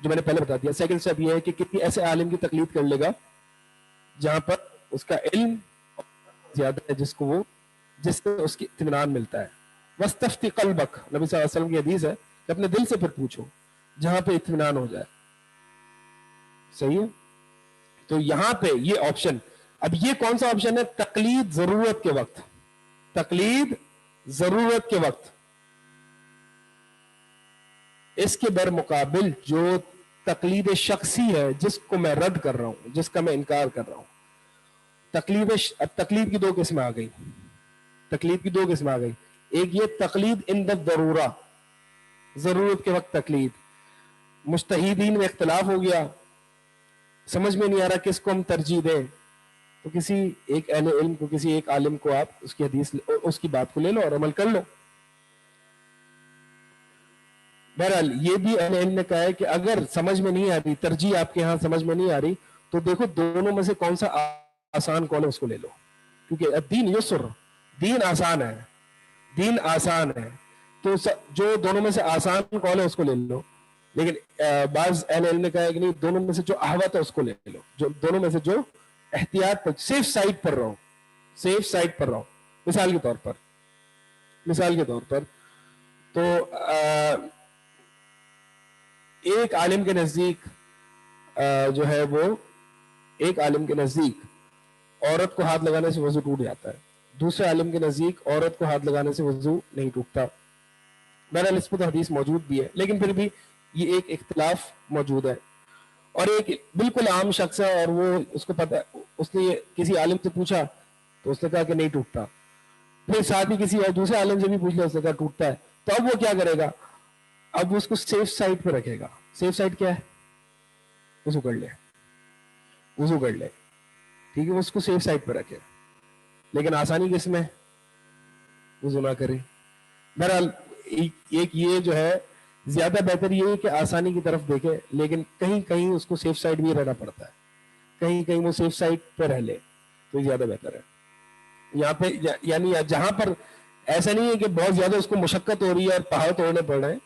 جو میں نے پہلے بتا دیا. سیکنڈ اسٹیپ یہ ہے کہ کتنی ایسے عالم کی تقلید کر لے گا جہاں پر اس کا علم زیادہ ہے، جس سے اس کی اطمینان ملتا ہے. وَاسْتَفْتِ قَلْبَكَ، نبی صلی اللہ علیہ وسلم کی حدیث ہے کہ اپنے دل سے پھر پوچھو جہاں پہ اطمینان ہو جائے. صحیح ہے. تو یہاں پہ یہ آپشن، اب یہ کون سا آپشن ہے؟ تقلید ضرورت کے وقت. تقلید ضرورت کے وقت. اس کے برمقابل جو تقلید شخصی ہے جس کو میں رد کر رہا ہوں، جس کا میں انکار کر رہا ہوں، تقلید کی دو قسمیں آ گئی. تقلید کی دو قسمیں آ گئی. ایک یہ تقلید عند الضرورہ، ضرورت کے وقت تقلید. مجتہدین میں اختلاف ہو گیا، سمجھ میں نہیں آ رہا کس کو ہم ترجیح دیں، تو کسی ایک اہل علم کو، کسی ایک عالم کو آپ اس کی حدیث، اس کی بات کو لے لو اور عمل کر لو. بہرحال یہ بھی اہل علم نے کہا ہے کہ اگر سمجھ میں نہیں آ رہی، ترجیح آپ کے ہاں سمجھ میں نہیں آ رہی، تو دیکھو دونوں میں سے کون سا آسان کون ہے اس کو لے لو. کیونکہ دین یسر، دین آسان ہے، دین آسان ہے. تو جو دونوں میں سے آسان کون ہے اس کو لے لو. لیکن بعض اہل علم نے کہا ہے کہ نہیں، دونوں میں سے جو احوط ہے اس کو لے لو. جو دونوں میں سے جو احتیاط پر، سیف سائڈ پر رہو، سیف سائڈ پر رہو. مثال کے طور پر تو ایک عالم کے نزدیک جو ہے وہ، ایک عالم کے نزدیک عورت کو ہاتھ لگانے سے وضو ٹوٹ جاتا ہے، دوسرے عالم کے نزدیک عورت کو ہاتھ لگانے سے وضو نہیں ٹوٹتا. بہرحال اس پر تو حدیث موجود بھی ہے، لیکن پھر بھی یہ ایک اختلاف موجود ہے. اور ایک بالکل عام شخص ہے اور وہ اس کو پتہ ہے، اس نے کسی عالم سے پوچھا تو اس نے کہا کہ نہیں ٹوٹتا. پھر ساتھ ہی کسی اور دوسرے عالم سے بھی پوچھ لیا، اس نے کہا ٹوٹتا ہے. تو اب وہ کیا کرے گا؟ اب اس کو سیف سائڈ پہ رکھے گا. سیف سائڈ کیا ہے؟ وضو کر لے، وضو کر لے. ٹھیک ہے، اس کو سیف سائڈ پہ رکھے. لیکن آسانی کس میں؟ وضو نہ کرے. بہرحال ایک یہ جو ہے زیادہ بہتر یہ ہے کہ آسانی کی طرف دیکھے، لیکن کہیں کہیں اس کو سیف سائڈ بھی رہنا پڑتا ہے. کہیں کہیں وہ سیف سائڈ پہ رہ لے تو زیادہ بہتر ہے. یہاں پہ یعنی جہاں پر ایسا نہیں ہے کہ بہت زیادہ اس کو مشقت ہو رہی ہے اور پہاڑ توڑنے پڑ رہے ہیں،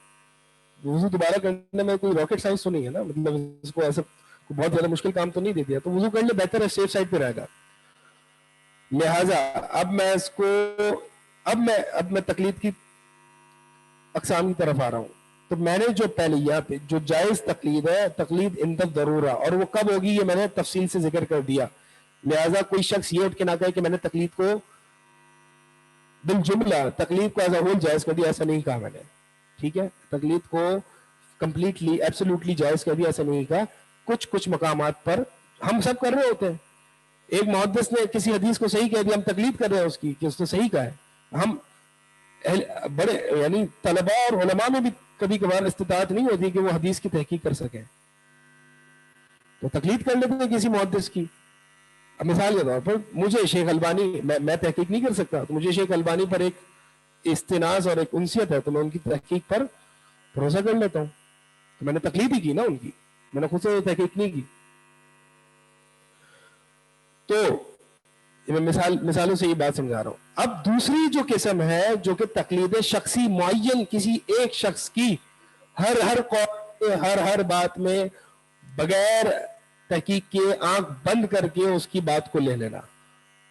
وضو دوبارہ کرنے میں کوئی راکٹ سائنس تو نہیں ہے نا، مطلب اس کو ایسا بہت زیادہ مشکل کام تو نہیں دے دیا، تو وضو کر لے، بہتر ہے، سیف سائڈ پہ رہے گا. لہٰذا اب میں اس کو اب میں تقلید کی اقسام کی طرف آ رہا ہوں. تو میں نے جو پہلے یہاں پہ جو جائز تقلید ہے، تقلید عند الضرورہ، اور وہ کب ہوگی یہ میں نے تفصیل سے ذکر کر دیا. لہٰذا کوئی شخص یہ اٹھ کے نہ کہے کہ میں نے تقلید کو بالجملہ، تقلید کو ایز اے ہول جائز کر دیا، ایسا نہیں کہا میں نے. ٹھیک ہے، تقلید کو کمپلیٹلی ایبسولوٹلی جائز کر دیا، ایسا نہیں کہا. کچھ مقامات پر ہم سب کر رہے ہوتے ہیں. ایک محدث نے کسی حدیث کو صحیح کہہ دیا، ہم تقلید کر رہے ہیں اس کی کہ اس نے صحیح کہا ہے. ہم بڑے یعنی طلباء اور علماء میں بھی کبھی کبھار استطاعت نہیں ہوتی کہ وہ حدیث کی تحقیق کر سکیں، تو تقلید کر لیتے ہیں کسی محدث کی. اب مثال کے طور پر مجھے شیخ البانی، میں تحقیق نہیں کر سکتا، تو مجھے شیخ البانی پر ایک استناس اور ایک انسیت ہے، تو میں ان کی تحقیق پر بھروسہ کر لیتا ہوں. تو میں نے تقلید ہی کی نا ان کی، میں نے خود سے تحقیق نہیں کی. تو میں مثالوں سے یہ بات سمجھا رہا ہوں. اب دوسری جو قسم ہے جو کہ تقلید شخصی معین، کسی ایک شخص کی ہر قول، ہر بات میں بغیر تحقیق کے، آنکھ بند کر کے اس کی بات کو لے لینا،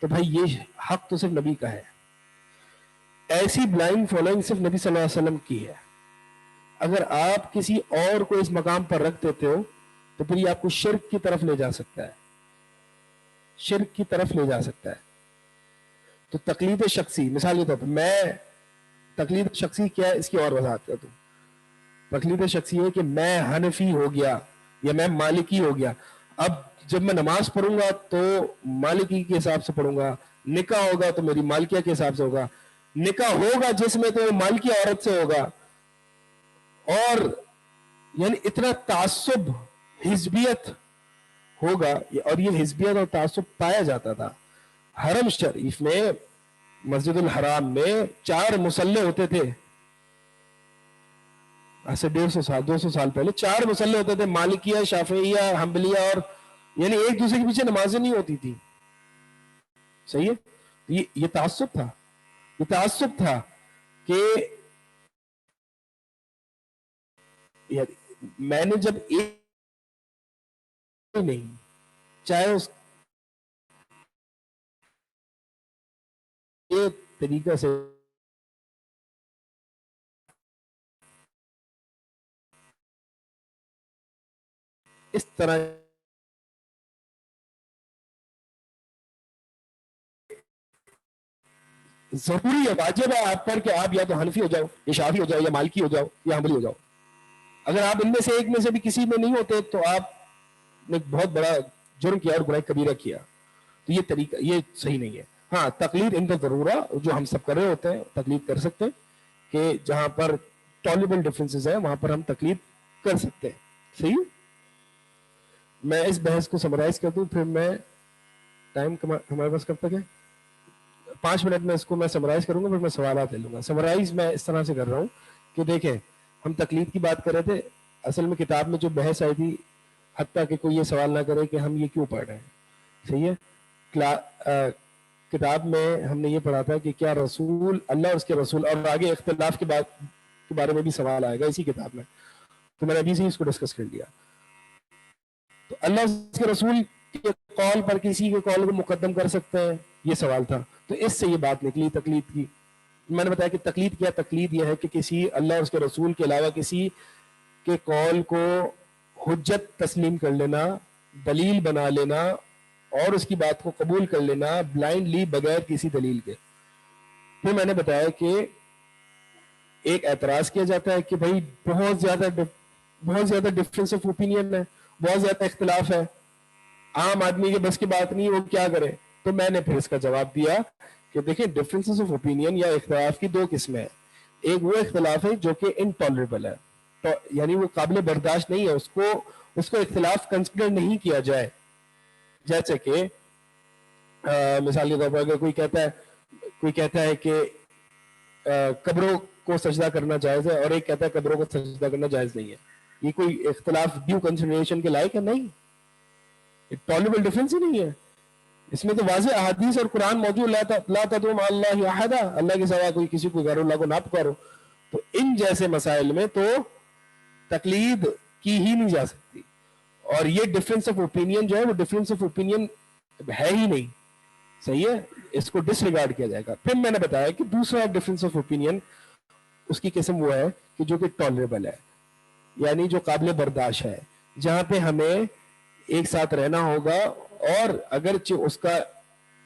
تو بھائی یہ حق تو صرف نبی کا ہے. ایسی بلائنڈ فالوئنگ صرف نبی صلی اللہ علیہ وسلم کی ہے. اگر آپ کسی اور کو اس مقام پر رکھ دیتے ہو تو پھر یہ آپ کو شرک کی طرف لے جا سکتا ہے، شرک کی طرف لے جا سکتا ہے. تو تقلید شخصی، مثال کے طور پر میں تقلید شخصی کیا ہے اس کی اور وضاحت کرتا ہوں. تقلید شخصی ہے کہ میں حنفی ہو گیا یا میں مالکی ہو گیا. اب جب میں نماز پڑھوں گا تو مالکی کے حساب سے پڑھوں گا، نکاح ہوگا تو میری مالکیہ کے حساب سے ہوگا، نکاح ہوگا جس میں تو وہ مالکیہ عورت سے ہوگا. اور یعنی اتنا تعصب، حزبیت ہوگا. اور یہ حزبیت اور تعصب پایا جاتا تھا حرم شریف میں، مسجد الحرام میں 4 مصلے ہوتے تھے. ایسے 150 سال پہلے 4 مصلے ہوتے تھے، مالکیہ، شافعیہ، حنبلیہ، اور یعنی ایک دوسرے کے پیچھے نمازیں نہیں ہوتی تھی. صحیح ہے. یہ تعصب تھا، یہ تعصب تھا کہ میں نے جب ایک نہیں، چاہے اس طریقہ سے اس طرح ضروری ہے، واجب ہے آپ پر کہ آپ یا تو حنفی ہو جاؤ، یا شافعی ہو جاؤ، یا مالکی ہو جاؤ، یا حنبلی ہو جاؤ. اگر آپ ان میں سے ایک میں سے بھی کسی میں نہیں ہوتے تو آپ نے بہت بڑا جرم کیا اور گناہ کبیرہ کیا. تو یہ طریقہ یہ صحیح نہیں ہے. ہاں تقلید عند ضرورہ، جو ہم سب کر رہے ہوتے ہیں تقلید کر سکتے ہیں، کہ جہاں پر ٹالریبل ڈفرینسز ہیں وہاں پر ہم تقلید کر سکتے ہیں. صحیح. میں اس بحث کو سمرائز کر دوں، پھر میں ٹائم ہمارے پاس کب تک ہے؟ 5 منٹ میں اس کو میں سمرائز کروں گا، پھر میں سوالات لے لوں گا. سمرائز میں اس طرح سے کر رہا ہوں کہ دیکھیں، ہم تقلید کی بات کر رہے تھے. اصل میں کتاب میں جو بحث آئی تھی، حتیٰ کہ کوئی یہ سوال نہ کرے کہ ہم یہ کیوں پڑھ رہے ہیں. صحیح ہے. کتاب میں ہم نے یہ پڑھا تھا کہ کیا رسول اللہ اور اس کے رسول، اور آگے اختلاف کے بارے میں بھی سوال آئے گا اسی کتاب میں، تو میں نے ابھی سے اس کو ڈسکس کر لیا. تو اللہ اور اس کے رسول کے قول پر کسی کے قول کو مقدم کر سکتے ہیں، یہ سوال تھا. تو اس سے یہ بات نکلی تقلید کی. میں نے بتایا کہ تقلید کیا، تقلید یہ ہے کہ کسی اللہ اور اس کے رسول کے علاوہ کسی کے قول کو حجت تسلیم کر لینا، دلیل بنا لینا، اور اس کی بات کو قبول کر لینا بلائنڈلی بغیر کسی دلیل کے. پھر میں نے بتایا کہ ایک اعتراض کیا جاتا ہے کہ بھائی بہت زیادہ ڈفرینس آف اوپینین ہے، بہت زیادہ اختلاف ہے، عام آدمی کے بس کی بات نہیں، وہ کیا کرے. تو میں نے پھر اس کا جواب دیا کہ دیکھیں، ڈفرینسز آف اوپینین یا اختلاف کی 2 قسمیں ہیں. ایک وہ اختلاف ہے جو کہ انٹالریبل ہے، تو یعنی وہ قابل برداشت نہیں ہے، اس کو اختلاف کنسیڈر نہیں کیا جائے. جیسے کہ مثال کے طور پر اگر کوئی کہتا ہے کہ قبروں کو سجدہ کرنا جائز ہے، اور ایک کہتا ہے قبروں کو سجدہ کرنا جائز نہیں ہے، یہ کوئی اختلاف ڈیو کنسیڈریشن کے لائق ہے؟ نہیں، ٹالریبل ڈفرینس ہی نہیں ہے. اس میں تو واضح احادیث اور قرآن موجود، لا تدعوا مع اللہ احدا، اللہ کے سوا کوئی کسی کو غیر اللہ کو نہ پکارو. تو ان جیسے مسائل میں تو تقلید کی ہی نہیں جا سکتی. اور یہ ڈفرینس آف اوپینین جو ہے وہ ڈفرینس آف اوپینین ہے ہی نہیں. صحیح ہے، اس کو ڈس ریگارڈ کیا جائے گا. پھر میں نے بتایا کہ دوسرا ڈفرینس آف اوپینین، اس کی قسم وہ ہے کہ جو کہ ٹالریبل ہے، یعنی جو قابل برداشت ہے، جہاں پہ ہمیں ایک ساتھ رہنا ہوگا، اور اگرچہ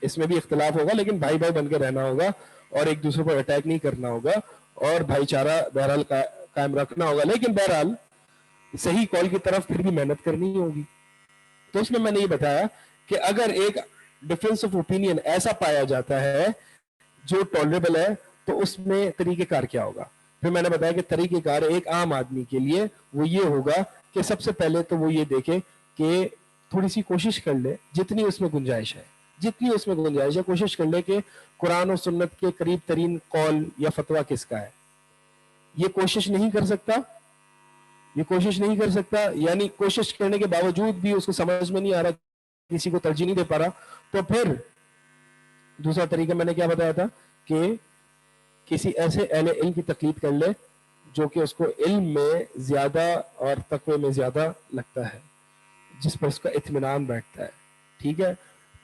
اس میں بھی اختلاف ہوگا، لیکن بھائی بھائی بن کے رہنا ہوگا، اور ایک دوسرے پر اٹیک نہیں کرنا ہوگا، اور بھائی چارہ بہرحال قائم رکھنا ہوگا، لیکن بہرحال صحیح قول کی طرف پھر بھی محنت کرنی ہوگی. تو اس میں نے یہ بتایا کہ اگر ایک ڈفرینس آف اوپینین ایسا پایا جاتا ہے جو ٹالریبل ہے، تو اس میں طریقہ کار کیا ہوگا. پھر میں نے بتایا کہ طریقہ کار ایک عام آدمی کے لیے وہ یہ ہوگا کہ سب سے پہلے تو وہ یہ دیکھے کہ تھوڑی سی کوشش کر لے، جتنی اس میں گنجائش ہے کوشش کر لے کہ قرآن و سنت کے قریب ترین قول یا فتویٰ کس کا ہے. یہ کوشش نہیں کر سکتا، یعنی کوشش کرنے کے باوجود بھی اس کو سمجھ میں نہیں آ رہا، کسی کو ترجیح نہیں دے پا رہا. تو پھر دوسرا طریقہ میں نے کیا بتایا تھا کہ کسی ایسے اہل علم کی تقلید کر لے جو کہ اس کو علم میں زیادہ اور تقوی میں زیادہ لگتا ہے، جس پر اس کا اطمینان بیٹھتا ہے. ٹھیک ہے.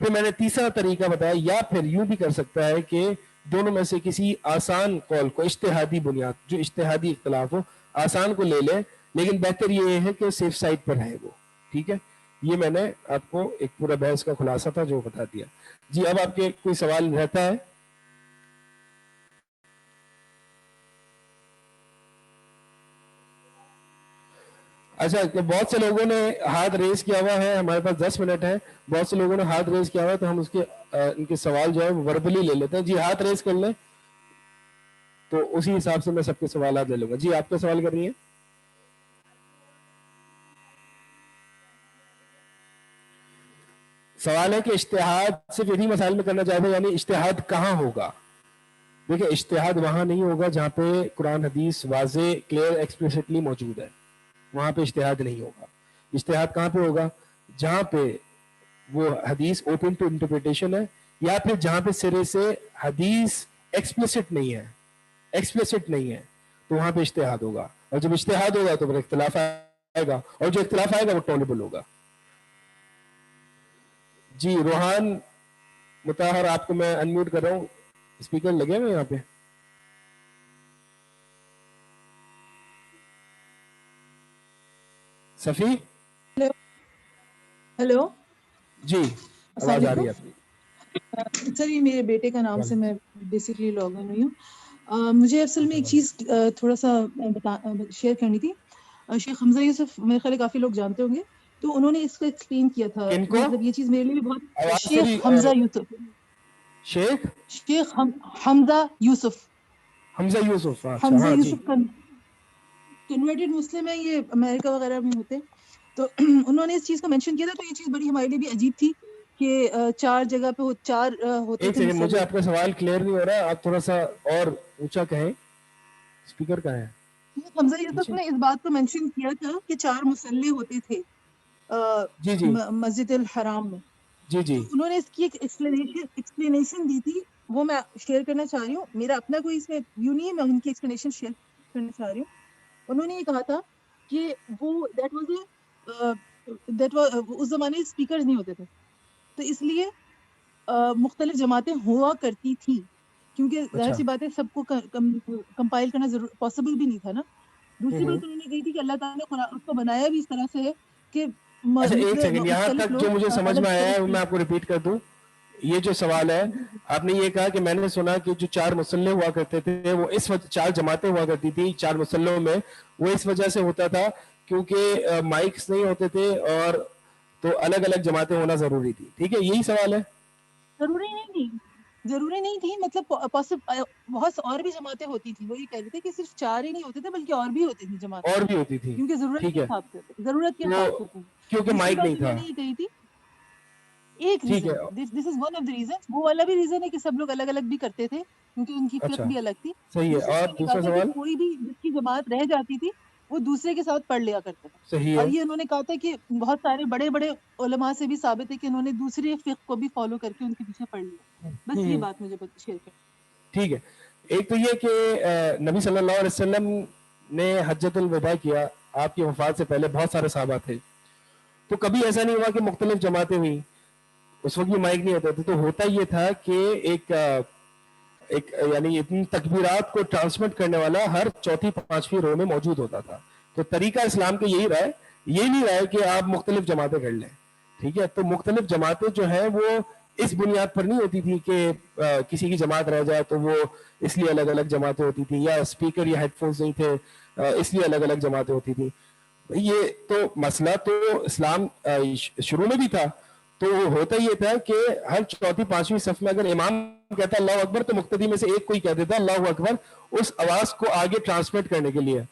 پھر میں نے تیسرا طریقہ بتایا، یا پھر یوں بھی کر سکتا ہے کہ دونوں میں سے کسی آسان قول کو، اجتہادی بنیاد، جو اجتہادی اختلاف ہو، آسان کو لے لے، لیکن بہتر یہ ہے کہ سیف سائڈ پر رہے وہ. ٹھیک ہے. یہ میں نے آپ کو ایک پورا بحث کا خلاصہ تھا جو بتا دیا. جی اب آپ کے کوئی سوال رہتا ہے؟ اچھا کہ بہت سے لوگوں نے ہاتھ ریز کیا ہوا ہے, ہمارے پاس 10 منٹ ہے, بہت سے لوگوں نے ہاتھ ریز کیا ہوا ہے, تو ہم اس کے ان کے سوال جو ہے وربلی لے لیتے ہیں. جی ہاتھ ریز کر لیں تو اسی حساب سے میں سب کے سوالات لے لوں گا. جی آپ کا سوال کر رہی ہیں. سوال ہے کہ اجتہاد صرف انہی مسائل میں کرنا چاہتے ہیں, یعنی اجتہاد کہاں ہوگا؟ دیکھیں اجتہاد وہاں نہیں ہوگا جہاں پہ قرآن حدیث واضح کلیئر ایکسپلیسٹلی موجود ہے, وہاں پہ اجتہاد نہیں ہوگا. اجتہاد کہاں پہ ہوگا؟ جہاں پہ وہ حدیث اوپن ٹو انٹرپریٹیشن ہے, یا پھر جہاں پہ سرے سے حدیث ایکسپلیسٹ نہیں ہے, ایکسپلیسٹ نہیں ہے, تو وہاں پہ اجتہاد ہوگا. اور جب اجتہاد ہوگا تو پھر اختلاف آئے گا, اور جو اختلاف آئے گا وہ ٹالبل ہوگا. جی روحان مطہر آپ کو میں انمیوٹ کر رہا ہوں, اسپیکر لگے ہوئے یہاں پہ. صفی ہیلو ہیلو جی السلام آواز آ رہی ہے علیکم. آپ کی. سر یہ میرے بیٹے کا نام سے میں بیسکلی لاگ ان ہوئی ہوں. مجھے اصل میں ایک چیز تھوڑا سا شیئر کرنی تھی. شیخ حمزہ یوسف میرے خیال کافی لوگ جانتے ہوں گے, تو انہوں نے اس کو ایکسپلین کیا تھا. کن کو مطلب یہ چیز میرے لیے بھی بہت. آواز شیخ تھوڑی حمزہ یوسف, شیخ شیخ حمزہ یوسف, حمزہ یوسف. اچھا حمزہ ہاں جی. یوسف کنورٹڈ مسلم ہے, یہ امریکہ وغیرہ میں ہوتے. تو انہوں نے اس چیز کو مینشن کیا تھا, تو یہ چیز بڑی ہمارے لیے بھی عجیب تھی کہ 4 جگہ پہ 4 ہوتے ایک تھے سیکنڈ, مجھے مسلے. آپ کا سوال کلیئر نہیں ہو رہا ہے, آپ تھوڑا سا اور اونچا کہیں. اسپیکر کہاں ہے؟ حمزہ یوسف پیچھے. نے اس بات کو مینشن کیا تھا کہ 4 مسلے ہوتے تھے جی جی مسجد الحرام میں. جی تو جی انہوں نے اس کی ایک ایکسپلینیشن دی تھی, وہ میں شیئر کرنا چاہ رہی ہوں. میرا اپنا کوئی اس میں ویو نہیں ہے, میں ان کی ایکسپلینیشن شیئر کرنا چاہ رہی ہوں. انہوں نے یہ کہا تھا کہ وہ اس زمانے اسپیکر نہیں ہوتے تھے, تو اس لیے مختلف جماعتیں ہوا کرتی تھی, کیونکہ ظاہر اچھا سی بات ہے سب کو کمپائل کرنا پاسبل بھی نہیں تھا نا. دوسری بات انہوں نے کہی تھی کہ اللہ تعالیٰ نے قرآن کو بنایا بھی اس طرح سے ہے کہ اچھا ایک سیکنڈ, یہاں مختلف تک جو لوگ مجھے سمجھ میں الگ آیا ہے طرح میں آپ کو ریپیٹ کر دوں. یہ جو سوال ہے, آپ نے یہ کہا کہ میں نے سنا کہ جو 4 مسلے ہوا کرتے تھے وہ اس وجہ 4 جماعتیں ہوا کرتی تھی 4 مسلوں میں, وہ اس وجہ سے ہوتا تھا کیونکہ مائکس نہیں ہوتے تھے, اور تو الگ الگ جماعتیں ہونا ضروری تھی. ٹھیک ہے, یہی سوال ہے. ضروری نہیں تھی, مطلب بہت اور بھی جماعتیں ہوتی تھی. وہ یہ کہہ رہے تھے کہ صرف 4 ہی نہیں ہوتے تھے بلکہ اور بھی ہوتی تھی جماعتیں, اور بھی ہوتی تھی. کیونکہ ضرورت ٹھیک کے ہے, حساب سے ضرورت کے تو حساب سے تھی. کیونکہ دوسری مائک بات نہیں جو میں تھا. نے یہ کہی تھی, ایک ٹھیک ریزن, ہے. This is one of the reason, وہ والا بھی ریزن ہے کہ سب لوگ الگ الگ بھی کرتے تھے کیونکہ ان کی فقہ اچھا بھی الگ تھی. صحیح ہے. دوسرا اور انہوں نے کہا دوسرا تھا کہ سوال. کوئی بھی جس کی جماعت رہ جاتی تھی وہ دوسرے کے ساتھ پڑھ لیا کرتا تھا. صحیح اور ہے. یہ انہوں نے کہا تھا کہ بہت سارے بڑے بڑے علماء سے بھی ثابت ہے کہ انہوں نے دوسرے فقہ کو بھی فالو کر کے ان کے پیچھے پڑھ لیا. بس یہ بات مجھے شیئر کریں. ٹھیک ہے. ایک تو یہ کہ نبی صلی اللہ علیہ وسلم نے حجۃ الوداع کیا, آپ کی وفات سے پہلے بہت سارے صحابہ تھے, تو کبھی ایسا نہیں ہوا کہ مختلف جماعتیں ہوئیں. اس وقت بھی مائک نہیں ہوتا تھا, تو ہوتا یہ تھا کہ ایک یعنی اتنی تکبیرات کو ٹرانسمٹ کرنے والا ہر چوتھی پانچویں رو میں موجود ہوتا تھا. تو طریقہ اسلام کا یہی رہا ہے, یہ نہیں رہا ہے کہ آپ مختلف جماعتیں کر لیں. ٹھیک ہے, تو مختلف جماعتیں جو ہیں وہ اس بنیاد پر نہیں ہوتی تھی کہ کسی کی جماعت رہ جائے تو وہ اس لیے الگ الگ جماعتیں ہوتی تھیں, یا اسپیکر یا ہیڈ فونز نہیں تھے اس لیے الگ الگ جماعتیں ہوتی تھیں. یہ تو مسئلہ تو اسلام شروع میں بھی تھا, تو ہوتا یہ تھا کہ ہر چوتھی پانچویں صف میں اگر امام کہتا اللہ اکبر تو مقتدی میں سے ایک کوئی کہہ دیتا اللہ اکبر, اس آواز کو آگے ٹرانسمٹ کرنے کے لیے.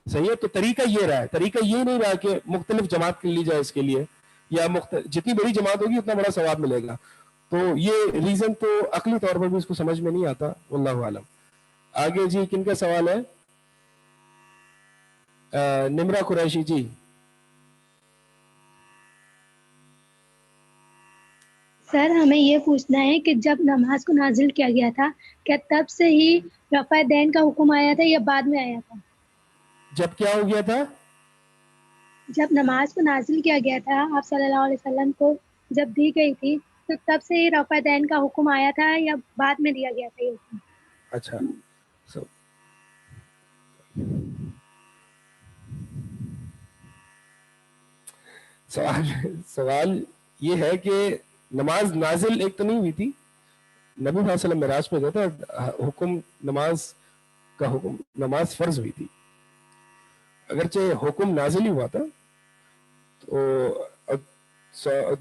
صحیح ہے, تو طریقہ یہ رہا ہے, طریقہ یہ نہیں رہا کہ مختلف جماعت کر لی جائے اس کے لیے, یا جتنی بڑی جماعت ہوگی اتنا بڑا ثواب ملے گا. تو یہ ریزن تو عقلی طور پر بھی اس کو سمجھ میں نہیں آتا, واللہ عالم. آگے جی کن کا سوال ہے؟ نمرہ قریشی جی. سر ہمیں یہ پوچھنا ہے کہ جب نماز کو نازل کیا گیا تھا کیا تب سے ہی رفع دین کا حکم آیا تھا یا بعد میں آیا تھا؟ جب کیا ہو گیا تھا؟ جب نماز کو نازل کیا گیا تھا آپ صلی اللہ علیہ وسلم کو جب دی گئی تھی تو تب سے ہی رفع دین کا حکم آیا تھا یا بعد میں دیا گیا تھا یہ حکم؟ اچھا سوال یہ ہے کہ نماز نازل ایک تو نہیں ہوئی تھی, نبی صلی اللہ علیہ وسلم معراج پہ گئے تھے, حکم نماز کا حکم نماز فرض ہوئی تھی. اگرچہ حکم نازل ہی ہوا تھا تو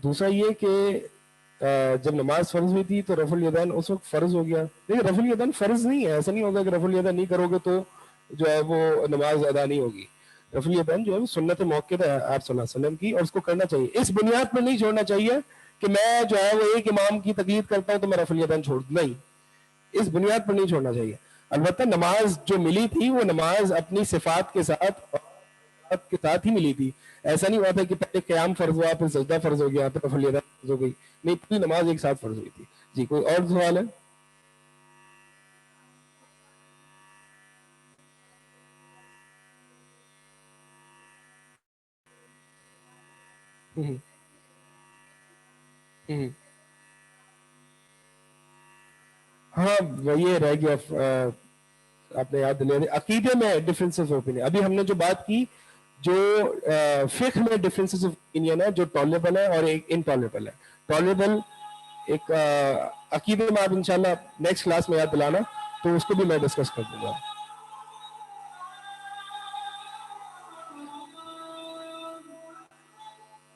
دوسرا یہ کہ جب نماز فرض ہوئی تھی تو رفع الیدین اس وقت فرض ہو گیا. لیکن رفع الیدین فرض نہیں ہے, ایسا نہیں ہوگا کہ رفع الیدین نہیں کرو گے تو جو ہے وہ نماز ادا نہیں ہوگی. رفع الیدین جو ہے وہ سنت موقع ہے آپ صلی اللہ علیہ وسلم کی, اور اس کو کرنا چاہیے. اس بنیاد پر نہیں چھوڑنا چاہیے کہ میں جو ہے وہ ایک امام کی تقلید کرتا ہوں تو میں رفع الیدین چھوڑ دوں, نہیں, اس بنیاد پر نہیں چھوڑنا چاہیے. البتہ نماز جو ملی تھی وہ نماز اپنی صفات کے ساتھ ہی ملی تھی. ایسا نہیں ہوا تھا کہ پہلے قیام فرض ہوا پھر سجدہ فرض ہو گیا پھر رفع الیدین فرض ہو گئی, نہیں, پوری نماز ایک ساتھ فرض ہوئی تھی. جی, کوئی اور سوال ہے؟ ہاں وہ یہ رہ گیا, آپ نے یاد دلیا دی. عقیدے میں ڈفرینسز آف اوپینین, ابھی ہم نے جو بات کی جو فقہ میں ڈفرینسز آف اوپینین ہے جو ٹالریبل ہے اور ایک انٹالریبل ہے. ٹالریبل ایک عقیدے میں آپ انشاءاللہ نیکسٹ کلاس میں یاد دلانا تو اس کو بھی میں ڈسکس کر دوں گا.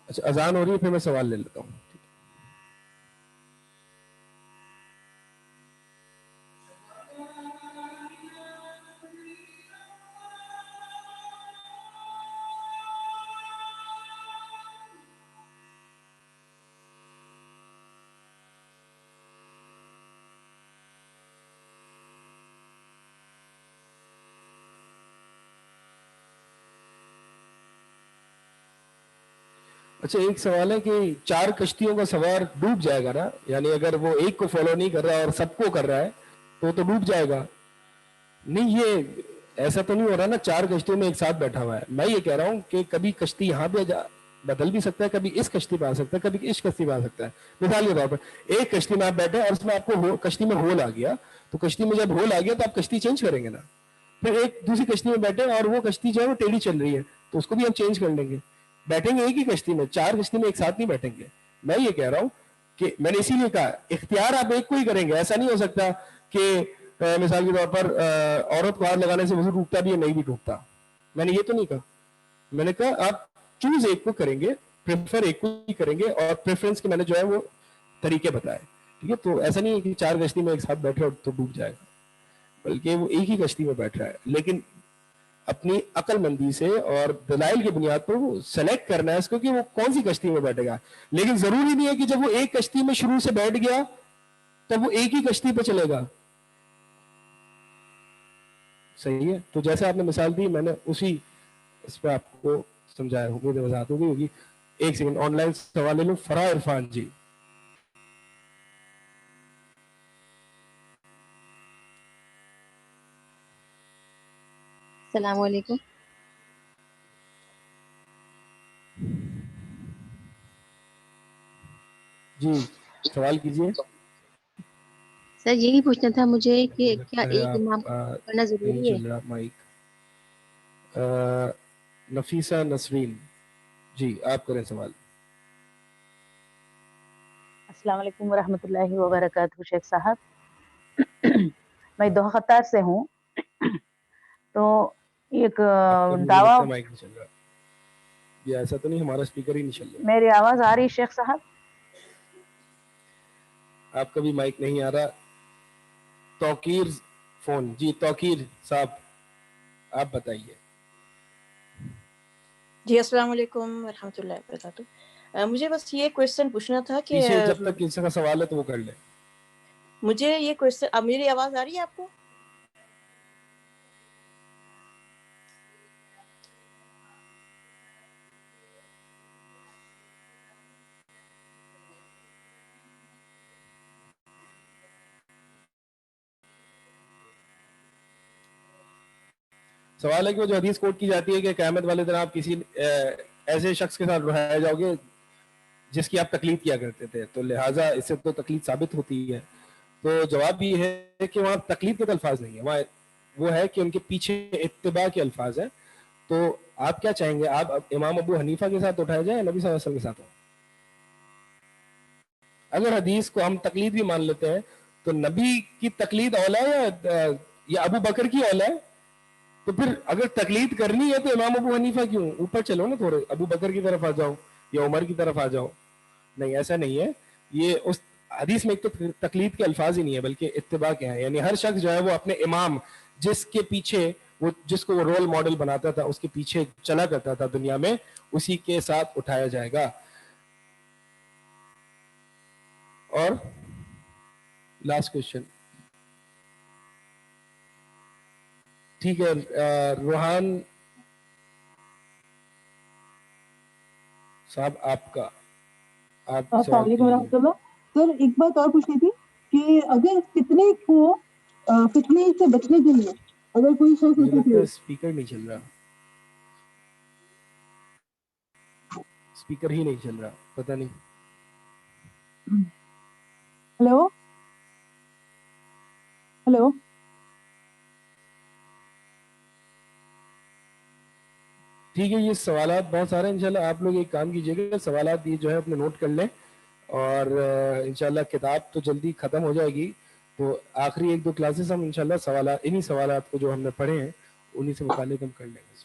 اچھا, اذان ہو رہی ہے, پھر میں سوال لے لیتا ہوں. اچھا, ایک سوال ہے کہ 4 کشتیوں کا سوار ڈوب جائے گا نا, یعنی اگر وہ ایک کو فالو نہیں کر رہا اور سب کو کر رہا ہے تو ڈوب جائے گا. نہیں, یہ ایسا تو نہیں ہو رہا نا 4 کشتیوں میں ایک ساتھ بیٹھا ہوا ہے. میں یہ کہہ رہا ہوں کہ کبھی کشتی یہاں پہ بدل بھی سکتا ہے, کبھی اس کشتی پہ آ سکتا ہے, کبھی اس کشتی پہ آ سکتا ہے. مثال کے طور پر ایک کشتی میں آپ بیٹھے اور اس میں آپ کو کشتی میں ہول آ گیا, تو کشتی میں جب ہول آ گیا تو آپ کشتی چینج کریں گے نا. پھر ایک دوسری کشتی میں بیٹھے اور وہ کشتی جو ہے وہ ٹیڑھی چل رہی ہے تو اس کو بھی ہم چینج کر لیں گے. بیٹھیں گے ایک ہی کشتی میں, 4 کشتی میں ایک ساتھ نہیں بیٹھیں گے. میں یہ کہہ رہا ہوں کہ میں نے اسی لیے کہا اختیار آپ ایک کو ہی کریں گے. ایسا نہیں ہو سکتا کہ مثال کے طور پر عورت کو ہاتھ لگانے سے وضو ٹوٹتا بھی ہے, نہیں بھی ٹوٹتا. میں نے یہ تو نہیں کہا. میں نے کہا آپ چوز ایک کو کریں گے, پریفر ایک کو ہی کریں گے, اور پریفرنس کے میں نے جو ہے وہ طریقے بتائے. ٹھیک ہے, تو ایسا نہیں ہے کہ 4 کشتی میں ایک ساتھ بیٹھے اور تو ڈوب جائے گا, بلکہ وہ ایک ہی کشتی میں بیٹھ رہا ہے. لیکن اپنی عقل مندی سے اور دلائل کی بنیاد پر وہ سلیکٹ کرنا ہے اس کو کہ وہ کون سی کشتی میں بیٹھے گا. لیکن ضروری نہیں ہے کہ جب وہ ایک کشتی میں شروع سے بیٹھ گیا تب وہ ایک ہی کشتی پہ چلے گا. صحیح ہے, تو جیسے آپ نے مثال دی میں نے اسی اس پہ آپ کو سمجھایا. ہوگی وضاحت ہوگی. ایک سیکنڈ, آن لائن سوال لے لوں. فرا عرفان جی. السلام علیکم. جی, سوال کیجئے. سر یہی پوچھنا تھا مجھے کہ کیا ایک امام کرنا ضروری ہے؟ مائک نفیسہ نسرین جی, آپ کریں سوال. السلام علیکم ورحمۃ اللہ وبرکاتہ. شیخ صاحب میں دوحہ قطار سے ہوں, تو ایک دعویٰ, مائک نہیں چل رہا, یہ ایسا تو نہیں ہمارا اسپیکر ہی نہیں چل رہا. میری آواز آ رہی ہے شیخ صاحب؟ آپ کا بھی مائک نہیں آ رہا. توقیر فون جی, توقیر صاحب آپ بتائیے. جی السلام علیکم ورحمۃ اللہ وبرکاتہ. مجھے بس یہ کویشچن پوچھنا تھا کہ پیچھے جب تک کسی کا سوال ہے تو وہ کر لیں. مجھے یہ کویشچن, اب میری آواز آ رہی ہے آپ کو؟ سوال ہے کہ وہ جو حدیث کوٹ کی جاتی ہے کہ قیامت والے دن آپ کسی ایسے شخص کے ساتھ رہائے جاؤ گے جس کی آپ تقلید کیا کرتے تھے, تو لہٰذا اس سے تو تقلید ثابت ہوتی ہے. تو جواب یہ ہے کہ وہاں تقلید کے الفاظ نہیں ہے, وہاں وہ ہے کہ ان کے پیچھے اتباع کے الفاظ ہیں. تو آپ کیا چاہیں گے, آپ امام ابو حنیفہ کے ساتھ اٹھائے جائیں نبی صلی اللہ علیہ وسلم کے ساتھ؟ اگر حدیث کو ہم تقلید بھی مان لیتے ہیں تو نبی کی تقلید اولا ہے یا ابو بکر کی اولا ہے؟ تو پھر اگر تقلید کرنی ہے تو امام ابو حنیفہ کیوں؟ اوپر چلو نا تھوڑے، ابو بکر کی طرف آ جاؤ یا عمر کی طرف آ جاؤ. نہیں ایسا نہیں ہے. یہ اس حدیث میں ایک تو تقلید کے الفاظ ہی نہیں ہے بلکہ اتباع کے ہیں. یعنی ہر شخص جو ہے وہ اپنے امام جس کے پیچھے وہ جس کو وہ رول ماڈل بناتا تھا اس کے پیچھے چلا کرتا تھا دنیا میں، اسی کے ساتھ اٹھایا جائے گا. اور لاسٹ کوشچن. ٹھیک ہے روحان صاحب آپ کا السلام علیکم ورحمۃ اللہ. سر ایک بات اور پوچھنی تھی کہ اگر فتنے کو فتنے سے بچنے کے لیے اگر کوئی شخص مجھے لگتا ہے اسپیکر نہیں چل رہا، اسپیکر ہی نہیں چل رہا، پتہ نہیں. ہلو ہلو ٹھیک ہے. یہ سوالات بہت سارے ہیں. انشاءاللہ آپ لوگ ایک کام کیجیے گا، سوالات یہ جو ہے اپنے نوٹ کر لیں اور انشاءاللہ کتاب تو جلدی ختم ہو جائے گی، تو آخری 1-2 کلاسز ہم انشاءاللہ سوالات انہی سوالات کو جو ہم نے پڑھے ہیں انہی سے متعلق ہم کر لیں گے.